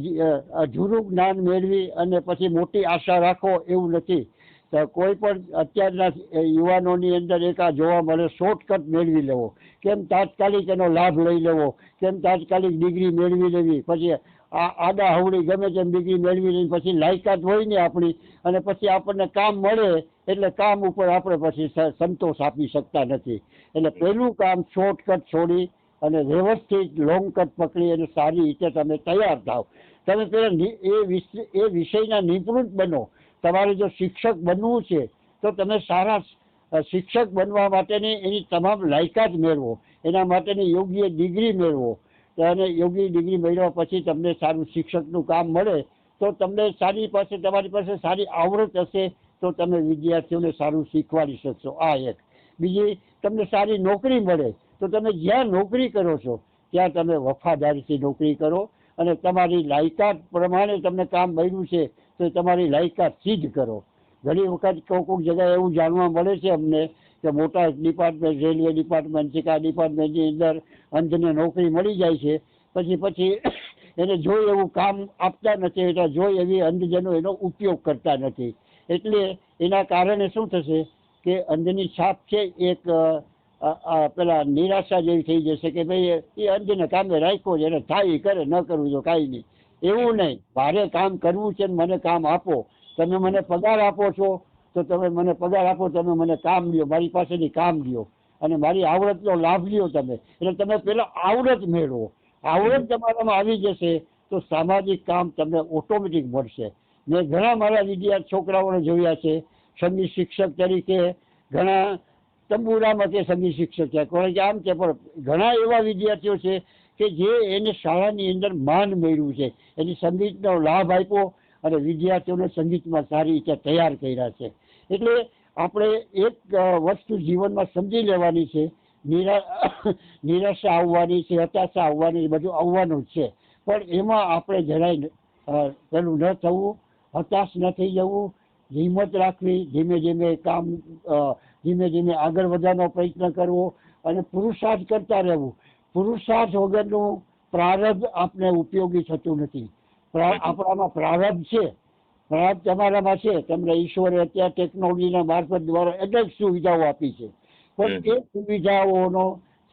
જૂનું જ્ઞાન મેળવી અને પછી મોટી આશા રાખો એવું નથી. તો કોઈ પણ અત્યારના યુવાનોની અંદર એક આ જોવા મળે, શોર્ટકટ મેળવી લેવો, કેમ તાત્કાલિક એનો લાભ લઈ લેવો, કેમ તાત્કાલિક ડિગ્રી મેળવી લેવી, પછી આડા હવડી ગમે તેમ ડિગ્રી મેળવી લેવી, પછી લાયકાત હોય ને આપણી, અને પછી આપણને કામ મળે એટલે કામ ઉપર આપણે પછી સંતોષ આપી શકતા નથી. એટલે પહેલું કામ શોર્ટકટ છોડી અને વ્યવસ્થિત લોંગ કટ પકડી અને સારી રીતે તમે તૈયાર થાવ. તમે પેલા એ વિષયના નિપુણ બનો. તમારે જો શિક્ષક બનવું છે તો તમે સારા શિક્ષક બનવા માટેની એની તમામ લાયકાત મેળવો, એના માટેની યોગ્ય ડિગ્રી મેળવો, અને યોગ્ય ડિગ્રી મેળવ્યા પછી તમને સારું શિક્ષકનું કામ મળે તો તમને તમારી પાસે સારી આવડત હશે તો તમે વિદ્યાર્થીઓને સારું શીખવાડી શકશો. આ એક. બીજી, તમને સારી નોકરી મળે તો તમે જ્યાં નોકરી કરો છો ત્યાં તમે વફાદારીથી નોકરી કરો અને તમારી લાયકાત પ્રમાણે તમને કામ મળ્યું છે તો તમારી લાયકાત સિદ્ધ કરો. ઘણી વખત કોઈક જગ્યાએ એવું જાણવા મળે છે અમને કે મોટા ડિપાર્ટમેન્ટ, રેલવે ડિપાર્ટમેન્ટ છે કે આ ડિપાર્ટમેન્ટની અંદર અંધને નોકરી મળી જાય છે, પછી એને જોઈ એવું કામ આપતા નથી, એટલે જોઈ એવી અંધજનો એનો ઉપયોગ કરતા નથી. એટલે એના કારણે શું થશે કે અંધની છાપ છે એક પેલા નિરાશા જેવી થઈ જશે કે ભાઈ એ અંધને કામે રાખ્યો છે, એને થાય એ કરે, ન કરવું તો કાંઈ નહીં. એવું નહીં, મારે કામ કરવું છે, મને કામ આપો. તમે મને પગાર આપો છો તો તમે મને પગાર આપો, તમે મને કામ લ્યો, મારી પાસેથી કામ લ્યો અને મારી આવડતનો લાભ લ્યો તમે. એટલે તમે પેલા આવડત મેળવો. આવડત તમારામાં આવી જશે તો સામાજિક કામ તમને ઓટોમેટિક મળશે. મેં ઘણા મારા વિદ્યાર્થી છોકરાઓને જોયા છે સંગીત શિક્ષક તરીકે, ઘણા તંબુરામાં કે સંગીત શિક્ષક છે, કોઈ આમ છે, પણ ઘણા એવા વિદ્યાર્થીઓ છે કે જે એને શાળાની અંદર માન મેળવ્યું છે, એની સંગીતનો લાભ આપ્યો અને વિદ્યાર્થીઓને સંગીતમાં સારી રીતે તૈયાર કર્યા છે. એટલે આપણે એક વસ્તુ જીવનમાં સમજી લેવાની છે, નિરાશા આવવાની છે, હતાશા આવવાની, બધું આવવાનું જ છે, પણ એમાં આપણે જરાય પેલું ન થવું, હતાશ ન થઈ જવું, હિંમત રાખવી, ધીમે ધીમે આગળ વધવાનો પ્રયત્ન કરવો અને પુરુષાર્થ કરતા રહેવું. પુરુષાર્થ વગરનું પ્રારબ્ધ આપને ઉપયોગી થતું નથી. આપણામાં પ્રારબ્ધ છે, પ્રારબ્ધ તમારામાં છે, તમને ઈશ્વરે અત્યારે ટેકનોલોજીના મારફત દ્વારા અનેક સુવિધાઓ આપી છે, પણ એ સુવિધાઓનો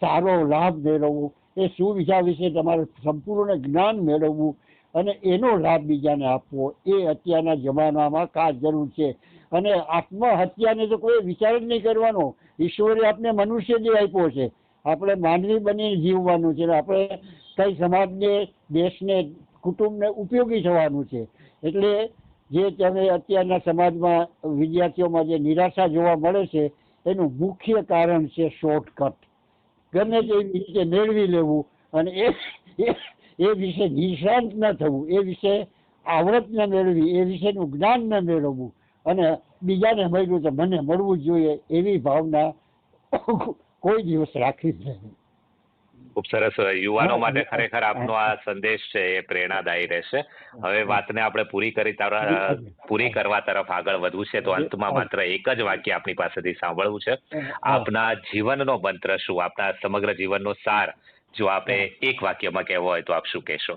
સારો લાભ મેળવવો, એ સુવિધા વિશે તમારે સંપૂર્ણ જ્ઞાન મેળવવું અને એનો લાભ બીજાને આપવો, એ અત્યારના જમાનામાં ખાસ જરૂર છે. અને આત્મહત્યાને તો કોઈ વિચાર જ નહીં કરવાનો. ઈશ્વરે આપને મનુષ્ય જે આપ્યો છે, આપણે માનવી બનીને જીવવાનું છે. આપણે કઈ સમાજને, દેશને, કુટુંબને ઉપયોગી થવાનું છે. એટલે જે તમે અત્યારના સમાજમાં વિદ્યાર્થીઓમાં જે નિરાશા જોવા મળે છે એનું મુખ્ય કારણ છે શોર્ટકટ. ગમે તેવી રીતે મેળવી લેવું અને એ વિશે નિષ્ણાંત ન થવું, એ વિશે આવડત ન મેળવી, એ વિશેનું જ્ઞાન ન મેળવવું અને બીજાને મળ્યું તો મને મળવું જ જોઈએ એવી ભાવના કોઈ દિવસ રાખવી જ નહીં. ખૂબ સરસ. યુવાનો માટે ખરેખર આપનો આ સંદેશ છે એ પ્રેરણાદાયી રહેશે. હવે વાતને આપણે પૂરી કરવા તરફ આગળ વધવું છે, તો અંતમાં માત્ર એક જ વાક્ય આપની પાસેથી સાંભળવું છે. આપના જીવનનો મંત્ર શું? આપના સમગ્ર જીવનનો સાર જો આપણે એક વાક્યમાં કહેવો હોય તો આપ શું કહેશો?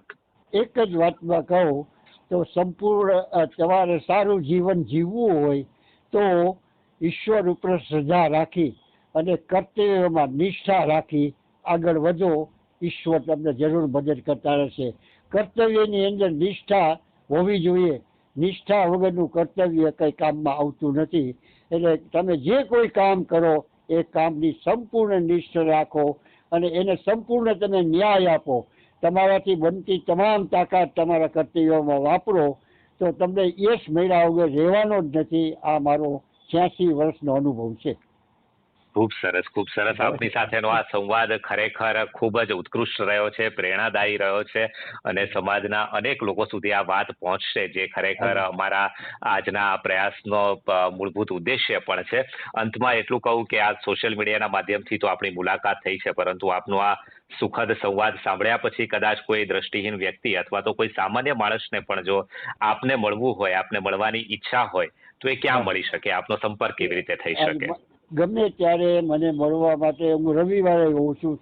એક જ વાતમાં કહું તો સંપૂર્ણ તમારે સારું જીવન જીવવું હોય તો ઈશ્વર ઉપર શ્રદ્ધા રાખી અને કર્તવ્યમાં નિષ્ઠા રાખી આગળ વધો. ઈશ્વર તમને જરૂર મદદ કરતા રહેશે. કર્તવ્યની અંદર નિષ્ઠા હોવી જોઈએ. નિષ્ઠા વગરનું કર્તવ્ય કંઈ કામમાં આવતું નથી. એટલે તમે જે કોઈ કામ કરો એ કામની સંપૂર્ણ નિષ્ઠા રાખો અને એને સંપૂર્ણ તમે ન્યાય આપો. તમારાથી બનતી તમામ તાકાત તમારા કર્તવ્યોમાં વાપરો તો તમને યશ મળ્યા વગર રહેવાનો જ નથી. આ મારો 86 વર્ષનો અનુભવ છે. ખૂબ સરસ, ખૂબ સરસ. આપની સાથેનો આ સંવાદ ખરેખર ખૂબ જ ઉત્કૃષ્ટ રહ્યો છે, પ્રેરણાદાયી રહ્યો છે અને સમાજના અનેક લોકો સુધી આ વાત પહોંચશે, જે ખરેખર અમારા આજના આ પ્રયાસનો મૂળભૂત ઉદ્દેશ્ય પણ છે. અંતમાં એટલું કહું કે આ સોશિયલ મીડિયાના માધ્યમથી તો આપણી મુલાકાત થઈ છે, પરંતુ આપનો આ સુખદ સંવાદ સાંભળ્યા પછી કદાચ કોઈ દ્રષ્ટિહીન વ્યક્તિ અથવા તો કોઈ સામાન્ય માણસને પણ જો આપને મળવું હોય, આપને મળવાની ઈચ્છા હોય તો એ ક્યાં મળી શકે? આપનો સંપર્ક કેવી રીતે થઈ શકે? ગમે ત્યારે મને મળવા માટે હું રવિવારે હોઉં છું,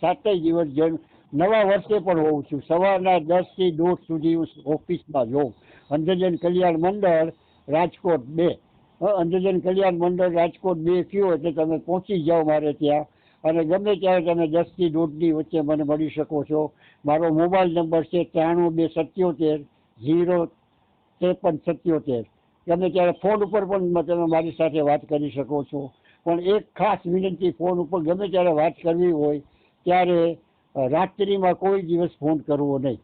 7 દિવસ નવા વર્ષે પણ હોઉં છું. સવારના 10 થી 1:30 સુધી હું ઓફિસમાં જોઉં. અંધજન કલ્યાણ મંડળ રાજકોટ 2. અંધજન કલ્યાણ મંડળ રાજકોટ 2 કયો એટલે તમે પહોંચી જાઓ મારે ત્યાં. અને ગમે ત્યારે તમે 10 થી 1:30 વચ્ચે મને મળી શકો છો. મારો મોબાઈલ નંબર છે 93 277 053 77. ગમે ત્યારે ફોન ઉપર પણ તમે મારી સાથે વાત કરી શકો છો. પણ એક ખાસ વિનંતી, ફોન ઉપર ગમે ત્યારે વાત કરવી હોય ત્યારે રાત્રિમાં કોઈ દિવસ ફોન કરવો નહીં.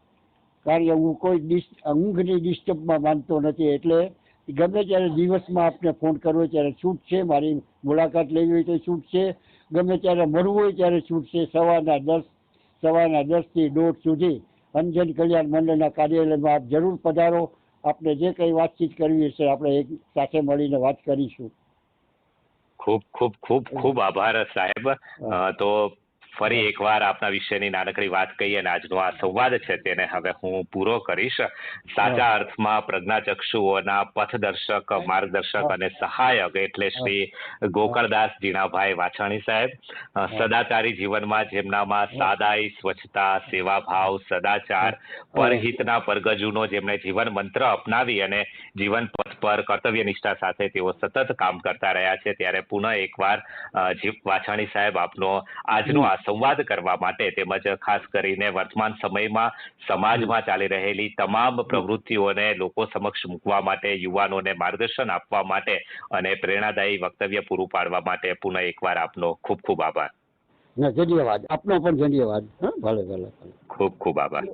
કારણ કે હું કોઈ ઊંઘની ડિસ્ટર્બમાં માનતો નથી. એટલે ગમે ત્યારે દિવસમાં આપને ફોન કરવો હોય ત્યારે છૂટ છે. મારી મુલાકાત લેવી હોય તો છૂટ છે. ગમે ત્યારે મળવું હોય ત્યારે છૂટ છે. સવારના 10 થી 1:30 સુધી અંધજન કલ્યાણ મંડળના કાર્યાલયમાં આપ જરૂર પધારો. આપણે જે કઈ વાતચીત કરવી હશે આપણે એક સાથે મળીને વાત કરીશું. ખૂબ ખૂબ ખૂબ ખૂબ આભાર સાહેબ. તો ફરી એકવાર આપના વિશેની નાનકડી વાત કહી અને આજનો આ સંવાદ છે તેને હવે હું પૂરો કરીશ. સાચા અર્થમાં પ્રજ્ઞાચક્ષુઓના પથદર્શક, માર્ગદર્શક અને સહાયક એટલે શ્રી ગોકળદાસ જીણાભાઈ વાછાણી સાહેબ. સદાચારી જીવનમાં જેમનામાં સાદાઈ, સ્વચ્છતા, સેવાભાવ, સદાચાર, પરહિતના પરગજુનો જેમણે જીવન મંત્ર અપનાવી અને જીવન પથ પર કર્તવ્યનિષ્ઠા સાથે તેઓ સતત કામ કરતા રહ્યા છે. ત્યારે પુનઃ એકવાર વાછાણી સાહેબ આપનો આજનો આ સંવાદ કરવા માટે તેમજ ખાસ કરીને વર્તમાન સમયમાં સમાજમાં ચાલી રહેલી તમામ પ્રવૃત્તિઓને લોકો સમક્ષ મૂકવા માટે, યુવાનોને માર્ગદર્શન આપવા માટે અને પ્રેરણાદાયી વક્તવ્ય પૂરું પાડવા માટે પુનઃ એકવાર આપનો ખૂબ ખૂબ આભાર. ધન્યવાદ. આપનો પણ ધન્યવાદ. ભલે ભલે. ખૂબ ખૂબ આભાર.